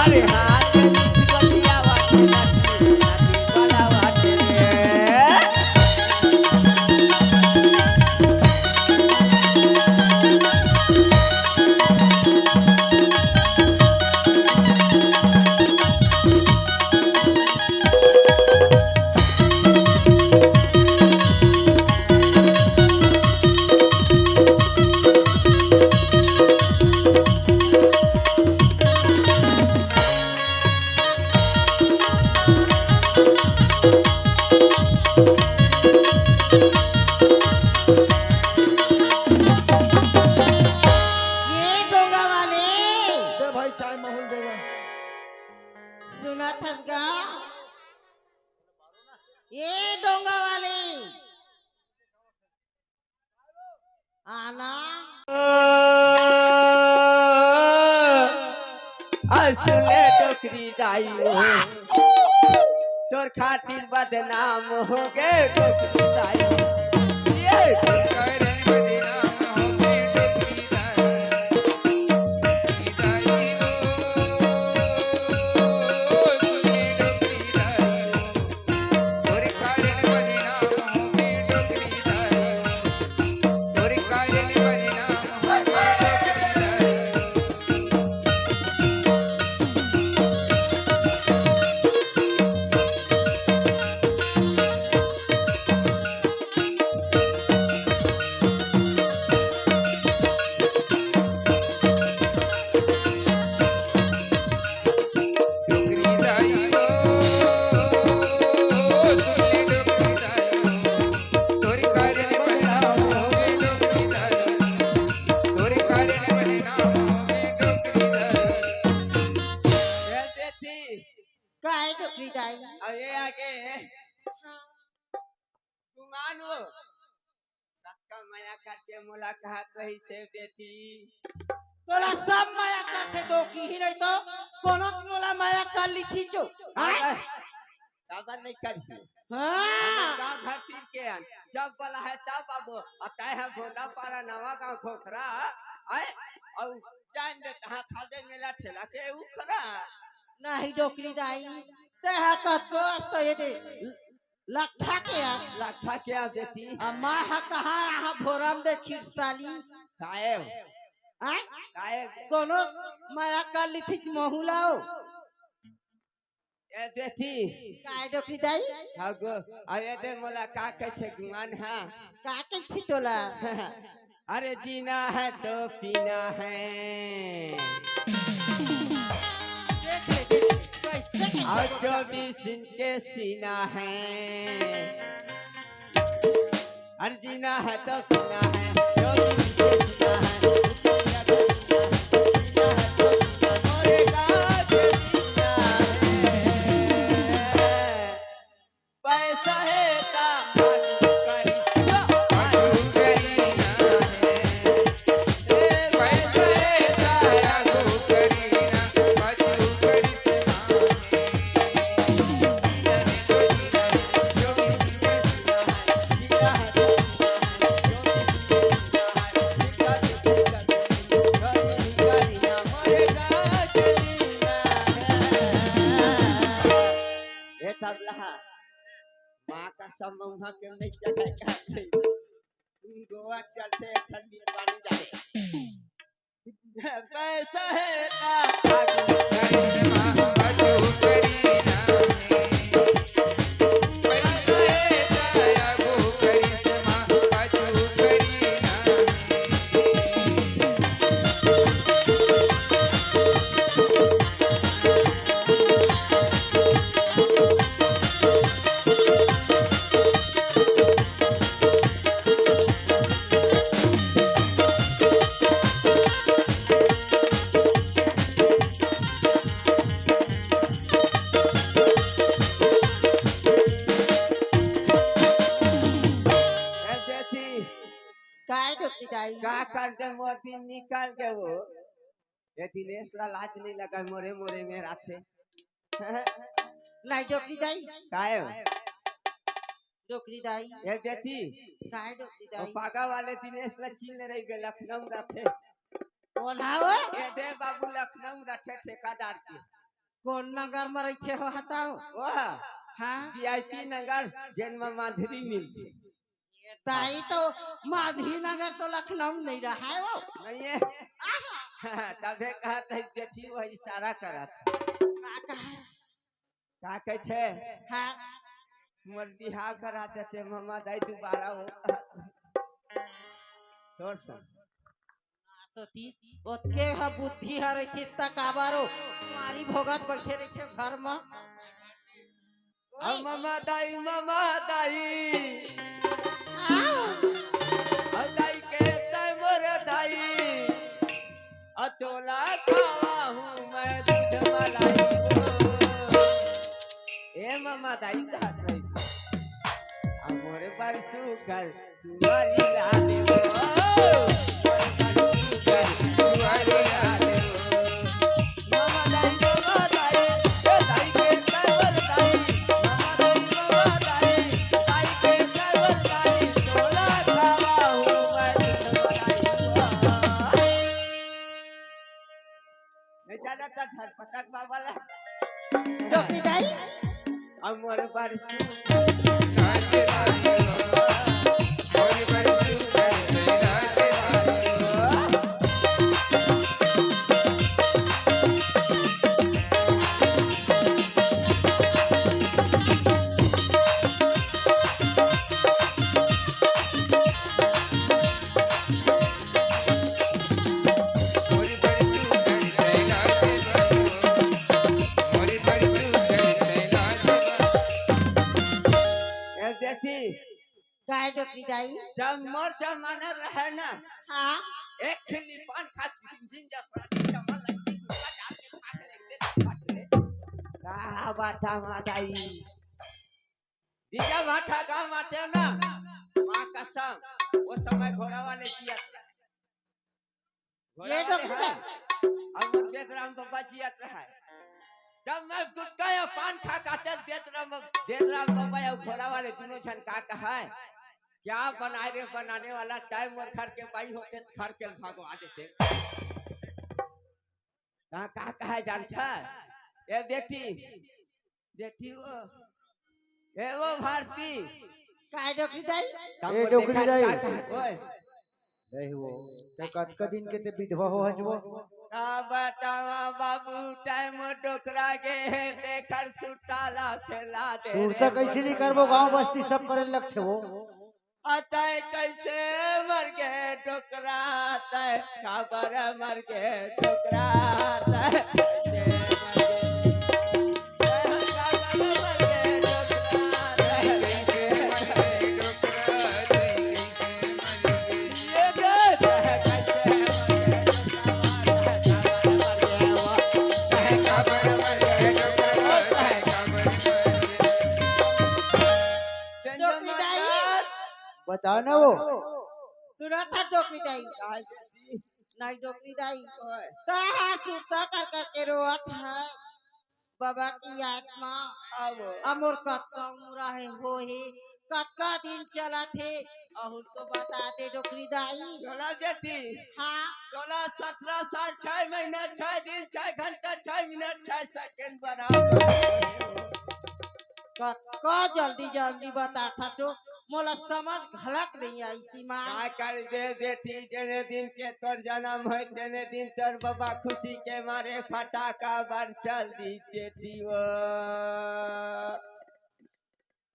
अरे हाथ नीच गोटियावा ठेरे नटनी बलावा ठेरे। ये डोंगा वाले दे भाई चाय माहौल देगा। सुना थसगा ये डोंगा वाले आना सुने टोकरी दाई तोर खातिर बदनाम हो गए टोकरी दाई ये कारण बदनाम हो गए टोकरी दाई वो सुने टोकरी दाई और कारण बदनाम हो गए टोकरी दाई और कारण बदनाम हो गए टोकरी दाई डोकरी दाई वो सुने डोकरी दाई तोरी कारण बदनाम हो गए डोकरी दाई तोरी कारण बदनाम हो गए डोकरी दाई कहते थी काय टोकरी दाई अरे आगे गुमान हो रक्का माया करके मुलाकात रही से देती तोला सब माया करते दो की ही नहीं तो कोनो तोला माया कर ली थी चो दादा नहीं करी हाँ गांव घर तीर के आन जब बोला है तब अब अतः है भोंदा पारा नवा गांव खोखरा आए और जान दे तहां खादे मेला ठेला के उखरा नहीं डोकरी दाई ते हा को तो ये दे लट्ठा के आ लाठा क्या देती अम्मा हा कहा हा भोरम दे खिरसाली काए हैं काए कोनो माया कर ली थी महूलाओ ए देती काय डोकरी दाई हागो अरे दे मोला का कहे गुमान हां का कही तोला अरे जीना है तो पीना है और 24 इंच के सीना है अरे जीना है तो पीना है 24 इंच के सीना है पैसा है ता करी आजू करीना है पैसा है तारा गो करीना आजू करीना माँ का समूह के नहीं चला जाते गोवा चलते ठंडी पानी जाए पैसा है ता करीना आजू करीना पैसा है तारा गो करीना आजू करीना काय डोकरी दाई का कर दे मोती निकाल के वो ये दिनेश ला लाज नहीं लगा मोरे मोरे में राखे नहीं डोकरी दाई काहे डोकरी दाई ये बेटी काय डोकरी वो दाई पागा वाले दिनेश ला चीन रही गए लखनऊ रखे कौन हाओ ये दे बाबू लखनऊ रखे ठेकेदार के कौन नगर में रखे हो हताओ वो हाँ वीआईपी नगर जन्म माधुरी मिलती ताई तो माधवी नगर तो लखनऊ नहीं रहा है वो नहीं है तबे कहा था बेटी वो इशारा करा था का कहते हाँ मोर बिहार करा देते मामा दाई दोबारा हो तोर सन सतीश ओतके ह बुद्धि ह रही तकाबारो मारी भोगत बैठे रही घर में मामा दाई दाई के तय मोर दाई अतोला खावा हूँ मैं दूध मलाई हो ए मामा दाई कहत रही मोरे पर सुकर सुमारी ला देबो नहीं जाना था धरपटक बाबा ला डोकरी दाई अब मोर बारिश राधे राधे मोरी बड़ी सुंदर राधे मोरी बड़ी सुंदर मोरी बड़ी सुंदर ये देखी काय डोकरी दाई जब मोर जमाना रहे ना हाँ एक खिली पान खा जिंजा प्राणी चमन लगती उसका डाल के काट ले का बात माताई दीजा भाठा का माते ना मां कसम वो समय घोड़ा वाले जिया ये डोकरी दाई अब मोर देतराम बाबा जिया रहा जब मैं गुटका या पान खा खाते देतराम बाबा या घोड़ा वाले दोनों छन का कहा है क्या बनाए रे बनाने वाला टाइम और घर के भाई होते घर के भागो आते थे कहा कहा जानता ये देखती वो भारती काय डोकरी दाई ए डोकरी दाई ओए नहीं वो ते कतका दिन के ते विधवा हो हजबो का बतावा बाबू टाइम डोकरा के देखर सुताला खेला दे सुरता कैसे नहीं करबो गांव बस्ती सब करे लगथे वो अतः कैसे मर गए डोकरा तय खबर मर गए डोकरा तय कैसे मर गए ये देख कैसे डोकरी दाई बता ना वो सुना था डोकरी दाई नहीं डोकरी दाई कहा सुरता कर करके रोत है बाबा की आत्मा अमर कत्का उमरा है हो ही कत्का दिन चला थे और तो बता दे डोकरी दाई डोला देती हाँ डोला 17 साल 6 महीने 6 दिन 6 घंटा 6 मिनट 6 सेकंड बराबर कत्का जल्दी जल्दी बता था सो मोला समझ घलक नहीं आई सीमा का कर दे देती जेने दिन के तोर जन्म है तेने दिन तोर बाबा खुशी के मारे फटाका बार चल दी देती वो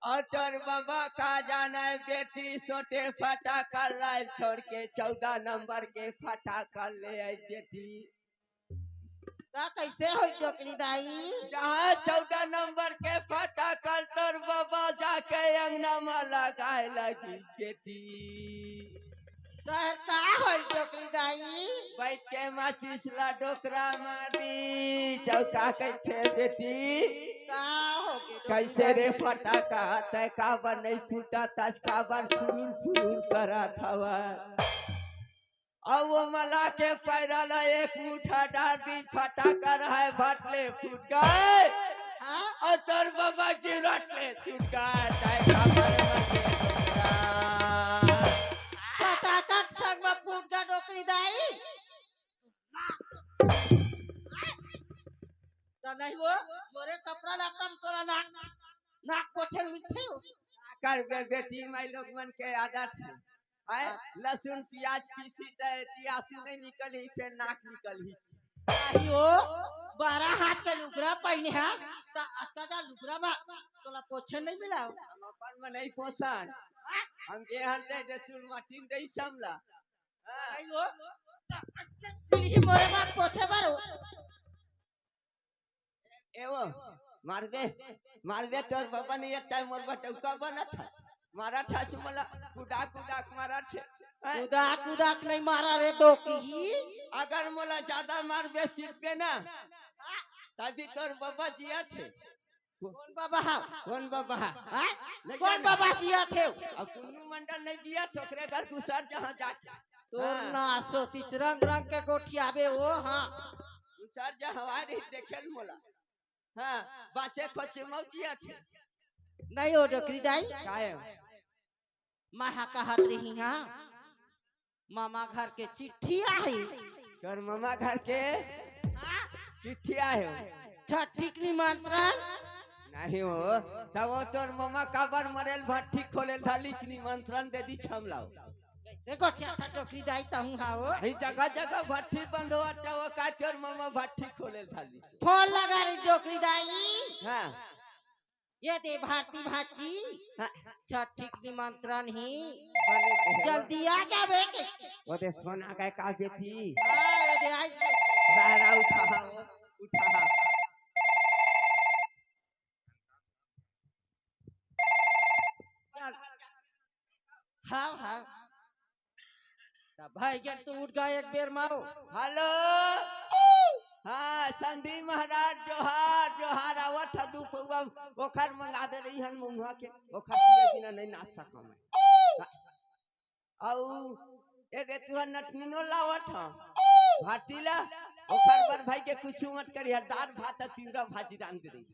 और तोर बाबा का जाना है बेटी सोटे फटाका लाई छोड़ के 14 नंबर के फटाका ले आई देती ता कैसे हो डोकरी दाई जहाँ 14 नंबर के फटाका तोर बाबा जाके अंगना में लगाए लगी देती का हो डोकरी दाई बैठ के माचिस ला डोकरा मारी चौका कैसे देती का हो गए कैसे रे फटाका तय का बन नहीं फूटा तज का बन फुरुर फुरुर करा था अब वो मला के पैरा ला एक मुठा डाल दी फटाका रहा भटले फूट गए हाँ और तोर बाबा जी रटले छूट गए तय का पटाखा संग में फूट जा डोकरी दाई तो नहीं वो मोरे कपड़ा लगता तोरा नाक पोछल मिलते हो कर दे बेटी मैं लोग मन के आदत है लहसुन प्याज पीसी तियासु नहीं निकली फिर नाक निकली आइयो 12 हाथ के लुगरा पहने है ता अत्ता जा लुगरा में तोला पोछल नहीं मिला हम अपन में नहीं पोसान हम के हंते दे सुन माटीन दे समला आइयो मिली मोरे मां पोछे बारो एवो मार दे तोर बाबा ने ये टाइम मोर बटुका बना था मारा था चुमला कुदा कुदा मारा थे कुदाक कुदाक नहीं मारा रे दो की अगर मोला ज्यादा मार दे सिर पे ना ताजी तोर बाबा जिया थे कौन बाबा हा कौन बाबा हाँ? नहीं कौन जाना। बाबा जिया थे अब कुन्नू मंडल नहीं जिया ठोकरे घर गुसर जहाँ जाके तो हाँ। ना सोतीस रंग रंग के गोठियाबे वो हाँ गुसर जा हवारी देखेल मोला हाँ बाचे खोचे मौजिया थे नहीं हो डोकरी दाई काहे माँ कहत रही हाँ मामा घर के चिट्ठी आई तोर मामा घर के हाँ? चिट्ठी आए हो छठी के निमंत्रण नहीं हो तब वो तोर मामा काबर मरेल भट्टी खोलेल थाली निमंत्रण दे दी छमलाओ कैसे गोठिया था टोकरी दाई तहूं हाओ ही जगह जगह भट्टी बंद हो वो का तोर मामा भट्टी खोलेल थाली फोन लगा रही टोकरी दाई हाँ ये दे भारती भाची हाँ, छठी के निमंत्रण ही बने के है। जल्दी आ जाबे के वो दे सोना का का बेटी ये दे आई रारा उठा उठा चल हाँ हाँ तब भाई जन तू उठ गया एक बेर मारो हेलो हाँ संधी महाराज जोहार जोहार आवत था दू पौवा ओखर मंगा दे रही हन मुंगा के ओखर पिए बिना नहीं नाच सका मैं औ ए रे तू नटनिनो लावत ह भातीला ओखर बर भाई के कुछ मत करी दाल भात तीवरा भाजी दान दे रही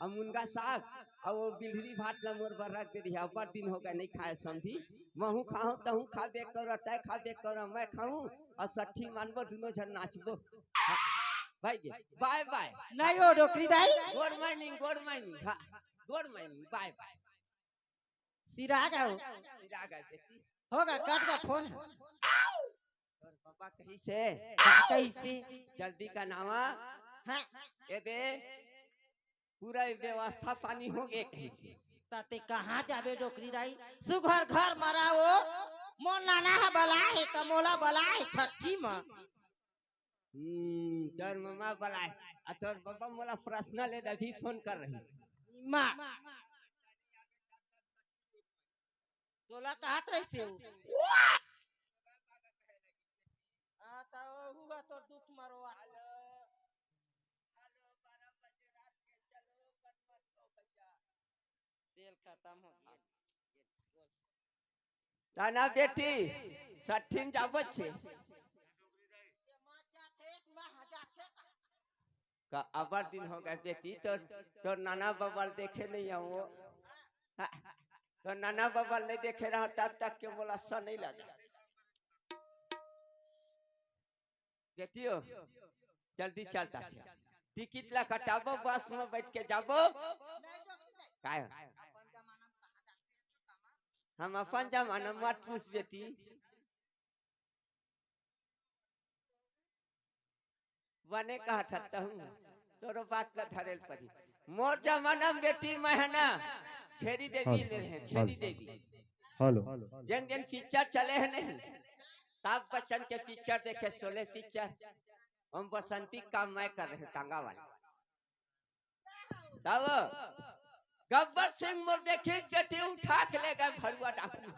हम मुनगा साग और वो बिलहरी भात ला मोर बर रख दे रही अब्बा दिन हो गया नहीं खाए संधी महू खाऊं तहू खा देख कर तय खा देख कर मैं खाऊं और सठी मानबो दोनों जन नाचबो भाई गे बाय बाय नहीं हो डोकरी दाई गुड मॉर्निंग बाय बाय सिरा जाओ सीधा गए बेटी होगा काट का फोन है और पापा कहीं से कैसे जल्दी का नामा हाँ ए दे पूरा व्यवस्था पानी हो गए कहीं से ताते कहाँ जाबे डोकरी दाई सुघर घर मराओ मोन लाना है बलाए तमोला बलाए छठी में तोर मामा बोला आ तोर पापा मोला पर्सनल है अभी फोन कर रही माँ तोला कहत रही से आता हुआ तो दुख मारो तेल खत्म हो गया ताना बेटी सठिन जाबत छे का अबर दिन हो गए बेटी तो नाना बबल देखे नहीं आओ तो नाना बबल नहीं देखे रहा तब तक के बोला सा नहीं लगा बेटियो जल्दी चलता था टिकट ला कटाबो बस में बैठ के जाबो काय हम अपन जमाना मत पूछ बेटी बने कहा था हूँ तोरो बात ला धरेल पड़ी मोर जमाना में बेटी महना छेरी देवी ले हैं छेरी देवी हेलो जन जन पिक्चर चले हैं नहीं ताब बच्चन के पिक्चर देखे सोले पिक्चर हम बसंती काम मैं कर रहे टांगा वाले तब गब्बर सिंह मोर देखी बेटी उठा के ले गए भरुआ डाकू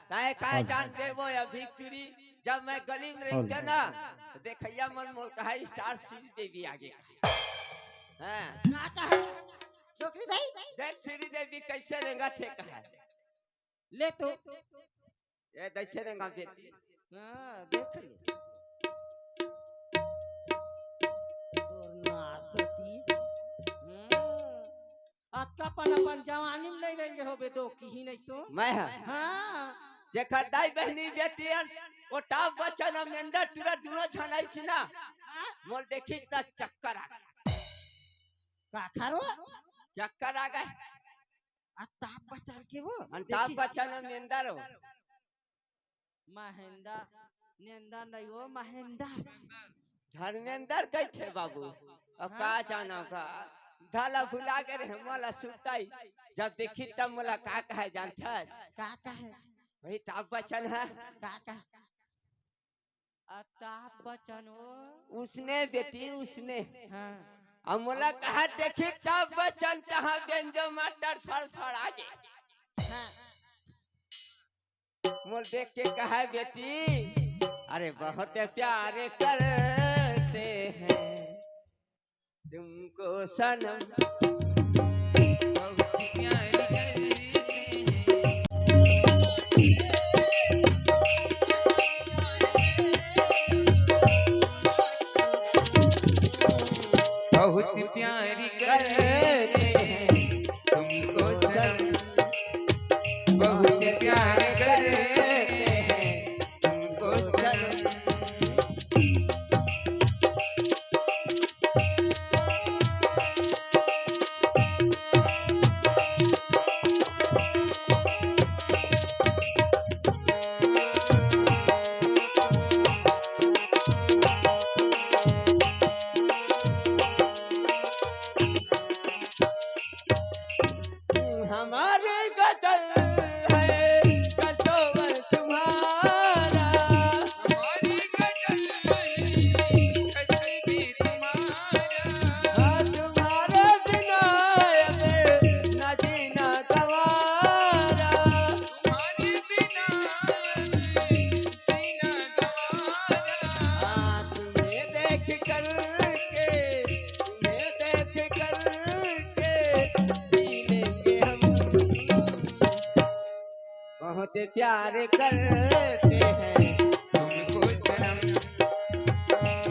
काय काय जानते वो अभी तुरी जब मैं गली में रहते ना तो देखैया मन मोल कहा स्टार श्री देवी आगे हाँ डोकरी दाई देख श्री देवी कैसे रेंगा थे कहा ले तो ये कैसे रेंगा बेटी हाँ देख ले तोर नासती आज का अपन जवानी में नहीं रहेंगे हो बे दो की ही नहीं तो मैं हाँ जेकर दाई बहनी बेटी ओ टाप बच्चन अंदर तुरा दुनो छनाई छिना मोर देखी त चक्कर आ गया का खारो चक्कर आ गए ताप बचान के वो टाप बच्चन अंदर हो महेंद्र नेंदा नहीं हो महेंद्र धर्मेंद्र कैसे बाबू अब का जाना का ढाला भुला के रे मोला सुताई जब देखी तब मोला का कहे जानता का है वही टाप बच्चन है का ताप बचन हो उसने बेटी उसने हाँ अब मोला कहा देखी तब बच्चन तहाँ व्यंजो मटर थर थर आगे हाँ मोल देख के कहा बेटी अरे बहुत प्यार करते हैं तुमको सनम बहुत प्यार करते हैं बहुत प्यार करते हैं तुमको सनम बहुत बहुत प्यार करते हैं तुमको सनम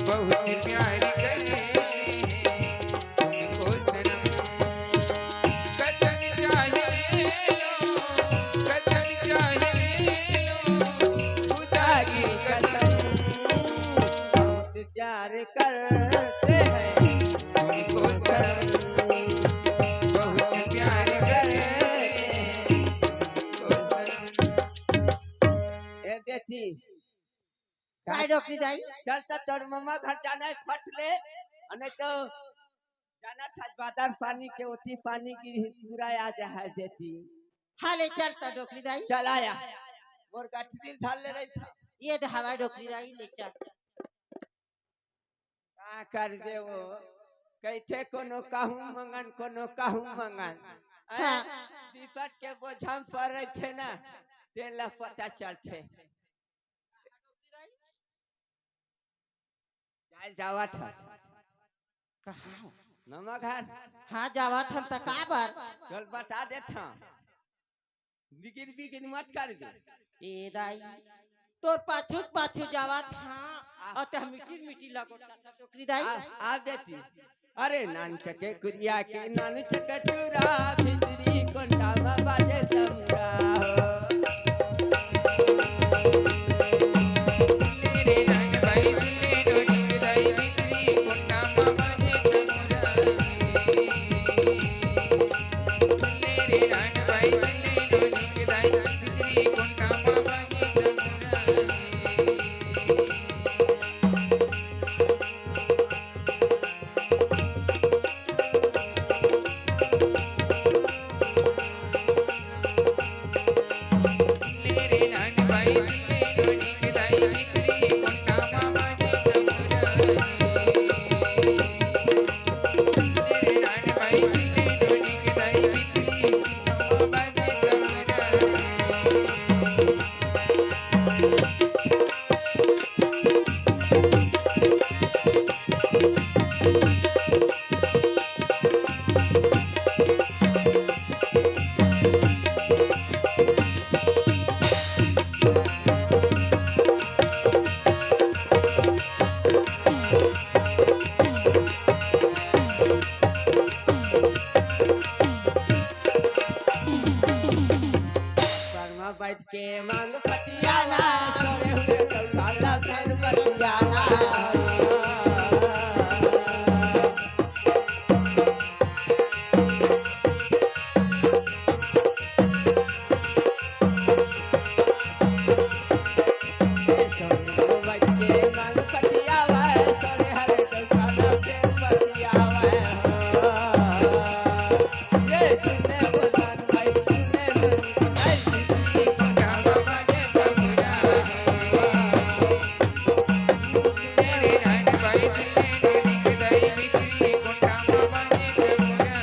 बहुत प्यार करते हैं तुमको सनम कसम चाहे लो कसम चाहे लो खुदा की कसम बहुत प्यार करते हैं तुमको सनम बहुत प्यार करते हैं तुमको सनम ए बेटी काय डोकरी दाई चल तो तोर मम्मा घर जाना है फट ले अने तो जाना था बादर पानी के ओती पानी की पूरा आ जा है बेटी हाले चलता डोकरी दाई चल आया मोर गाठी दिल ढाल ले रही था ये हवा डोकरी दाई ले चल का कर दे वो कैथे कोनो कहूं मंगन हाँ। दिफत के बोझम पर रहे थे ना तेला पता चलते जाए जावा था कहाँ मामा घर हाँ जावा थम त का बार चल बता देता बिगिन मत कर दे ए दाई तोर पाछू जावा था और ते मिटी लगो डोकरी दाई आ देती अरे नान चके कुरिया के नान चकटूरा भिंदरी कोंडा में बाजे तमरा रे नान भाई ले डोली दाई बिक्री कोंडा मामा जे तमुरा रे नान भाई ले डोली दाई बिक्री कोंडा मामा जे तमुरा रे नान भाई ले डोली दाई बिक्री कोंडा मामा जे तमुरा रे नान भाई ले डोली दाई बिक्री मामा जे तमुरा शर्मा बैठ के मांग पतियाला सोए हुए कलकाला फिर पतियाला शर्मा बैठ के मांग पतियाला सोए हरे कलकाला फिर पतियाला ये सुने बुलान भाई सुने बिक्री कोंडा मामा जे तमुरा रे नान भाई ले डोली दाई बिक्री कोंडा मामा जे तमुरा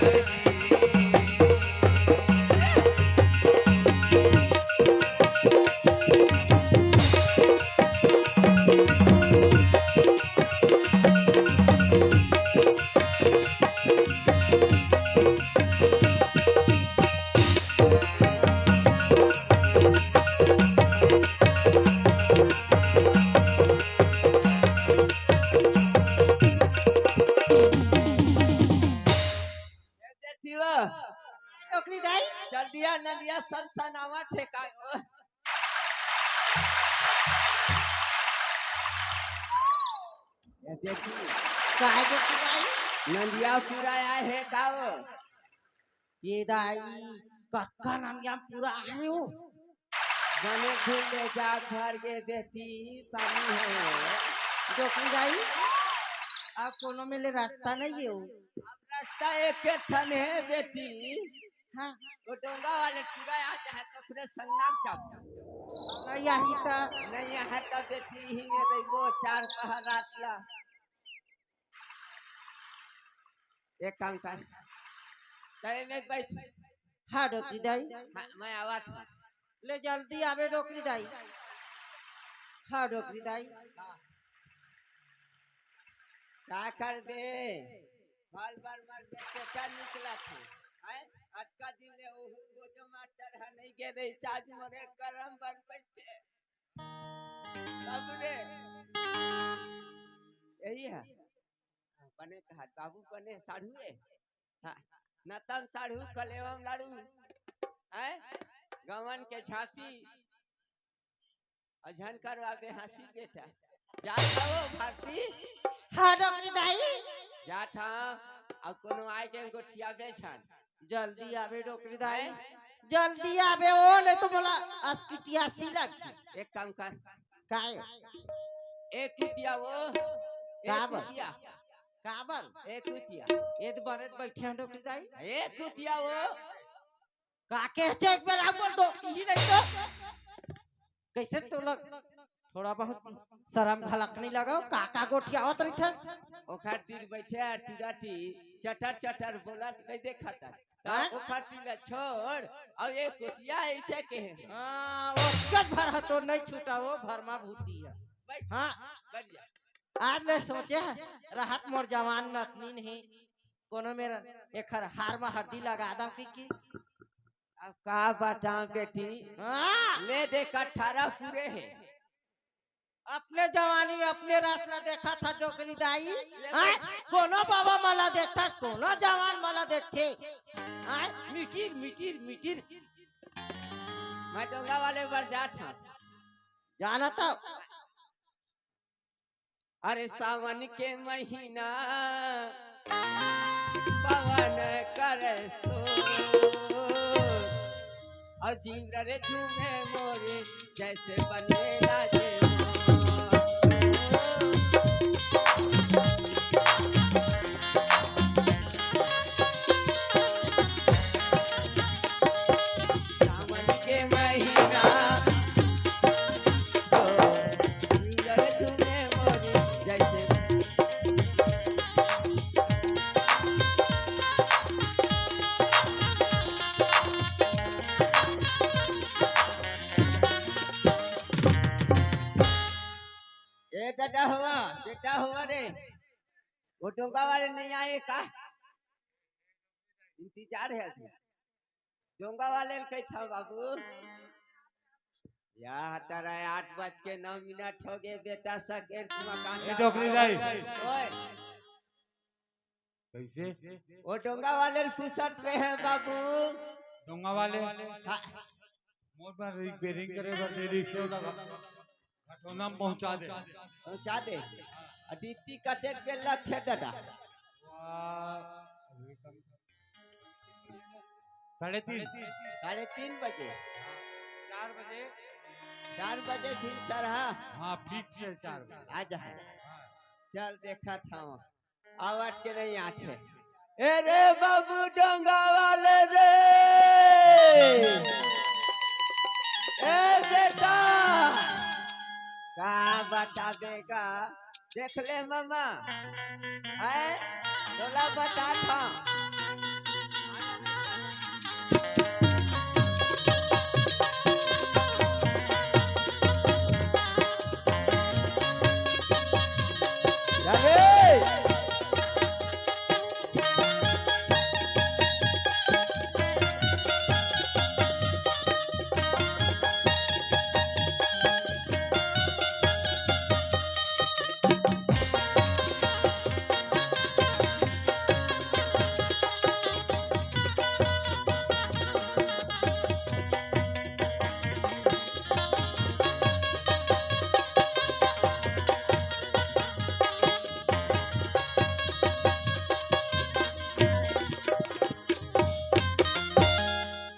देती वो डोकरी दाई चल दिया नदिया सनसनावा ठेका ये देखी काय डोकरी दाई नदिया पूरा आया है काओ ये दाई कक्का नाम या पूरा है हो बने धुल ले जा घर के देती पानी है डोकरी दाई अब कोनो में ले रास्ता नहीं है हो अब रास्ता एक के ठन है देती हाँ वो डोंगा वाले पूरा आ जाए तो फिर संगनाम जाओ यही का नहीं है तो देती ही में रही वो चार पहर रात ला एक काम कर तेरे में बैठ हाँ डोकरी दाई मैं आवा था ले जल्दी आवे डोकरी दाई हाँ डोकरी दाई क्या कर दे बाल बार मार के चेता निकला थे है अटका दिन ले ओहु वो जो मास्टर है नहीं के रे चार्ज मरे करम बन बैठे बाबू रे यही है बने कहा बाबू बने साढ़ू रे हाँ, नतम साढ़ू कलेवम लाड़ू है गवन के झांकी अजहन कर आगे हंसी बेटा जा वो भारती हाँ डॉक्टर दाई जा था अब कोनो आए के गोठिया बेचन जल्दी आवे डॉक्टर दाई जल्दी आवे ओ नहीं तो बोला अस्पिटिया सी लगी एक काम कर काय एक कुतिया वो एक काबर? कुतिया काबल एक कुतिया ये तो बने बैठे हैं डॉक्टर दाई एक कुतिया वो काके चेक पे लागो दो ही नहीं तो कैसे तो लग थोड़ा बहुत शर्म खलक नहीं लगाओ काका गोठिया होत रही थे ओखर तीर बैठे टिगाटी चटर चटर बोला नहीं देखा था हाँ? ओखर तीर छोड़ और एक कुतिया ऐसे के है हां वो कट भर तो नहीं छूटा वो भरमा भूती है बैठ हां बैठ जा आज ले सोचे राहत मोर जवान नतनी नहीं कोनो मेरा एक हार में हड्डी लगा दम की अब का बताऊं बेटी हां ले दे 18 पूरे है अपने जवानी में अपने रास्ता देखा था डोकरी दाई हां कोनो बाबा माला देखता कोनो जवान माला देखते हां मिटिर मिटिर मिटिर मैं डोंगा वाले पर जा था जाना था अरे सावन के महीना पवन करे सो और जीव रे झूमे मोरे जैसे बने लाजे सावन के महीना जीव रे झूमे मोरे जैसे ए बेटा हुआ रे वो डोंगा वाले नहीं आए का इंतजार है अभी डोंगा वाले कहीं था बाबू या तारा 8:09 हो गए बेटा सकेर मकान ए डोकरी दाई ओए कैसे वो डोंगा वाले फुसट रहे हैं बाबू डोंगा वाले हाँ, मोर पर रिपेयरिंग करे बर देरी से लगा घटोना में पहुंचा दे पहुंचा दे अदिति कटे के लक्ष्य दादा 3:30 3:30 बजे 4 बजे 4 बजे दिन सरहा हाँ फिक्स है 4 बजे आ जा चल देखा था आवाज के नहीं आछे ए रे बाबू डोंगा वाले रे ए बेटा का बता देगा देख ले मामा है तोला बता था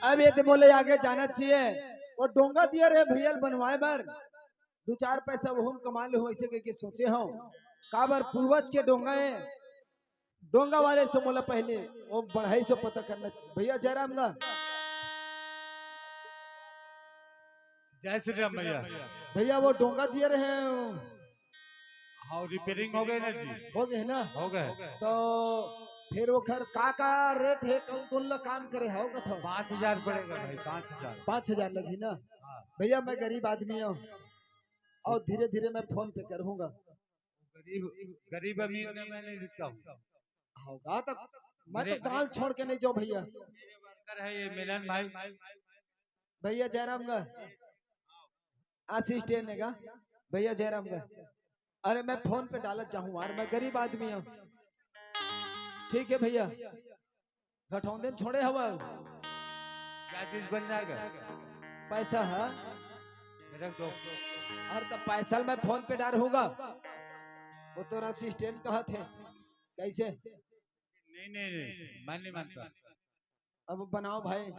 अब ये तो बोले आगे जाना चाहिए और डोंगा दिया रे भैया बनवाए बर 2-4 पैसा वो हम कमा ले हो ऐसे के सोचे हो काबर पूर्वज के डोंगा है डोंगा वाले से बोला पहले वो बढ़ाई से पता करना चाहिए भैया जयराम गा जय श्री राम भैया भैया वो डोंगा दिए रहे हाँ रिपेयरिंग हो गए ना जी हो गए ना हो गए तो फिर वो खर का रेट है कौन कौन ला काम करे हो कथा 5000 पड़ेगा भाई 5000 5,000 लगी ना हाँ। भैया मैं गरीब आदमी हूँ और धीरे धीरे मैं फोन पे करूँगा गरीब गरीब अमीर में मैं नहीं दिखता हूँ होगा तो मैं तो मेरे- गाल छोड़ के नहीं जाऊँ भैया। मेरे वर्कर है ये मिलन भाई। भैया जयराम का असिस्टेंट है का भैया जयराम का। अरे मैं फोन पे डालत चाहूँ यार, मैं गरीब आदमी हूँ। ठीक है भैया, घटौंदे में छोड़े हवा क्या चीज बन जाएगा? पैसा है। मेरा दो। अरे तो पैसा मैं फोन पे डाल होगा, वो तो असिस्टेंट कहा थे कैसे। नहीं नहीं नहीं, मैं नहीं मानता। अब बनाओ भाई,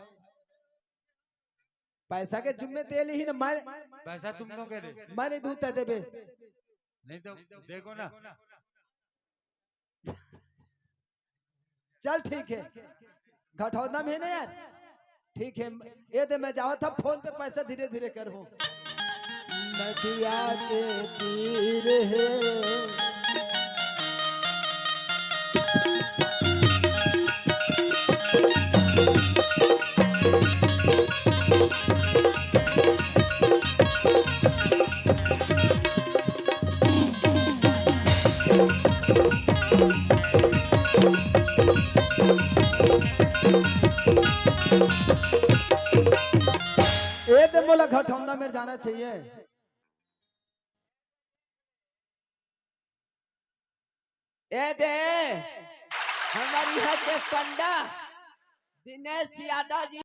पैसा के जुम्मे तेल ही ना। मैं पैसा तुम लोग कह रहे, मैं नहीं दूता देबे। नहीं तो देखो ना। चल ठीक है, घटौदा में है ना यार। ठीक है, ये दे मैं जाओ था फोन पे पैसा धीरे धीरे कर हूँ। नदिया के तीर है ये दे बोला घटौंदा में जाना चाहिए। ए दे हमारी है के पंडा दिनेश यादव जी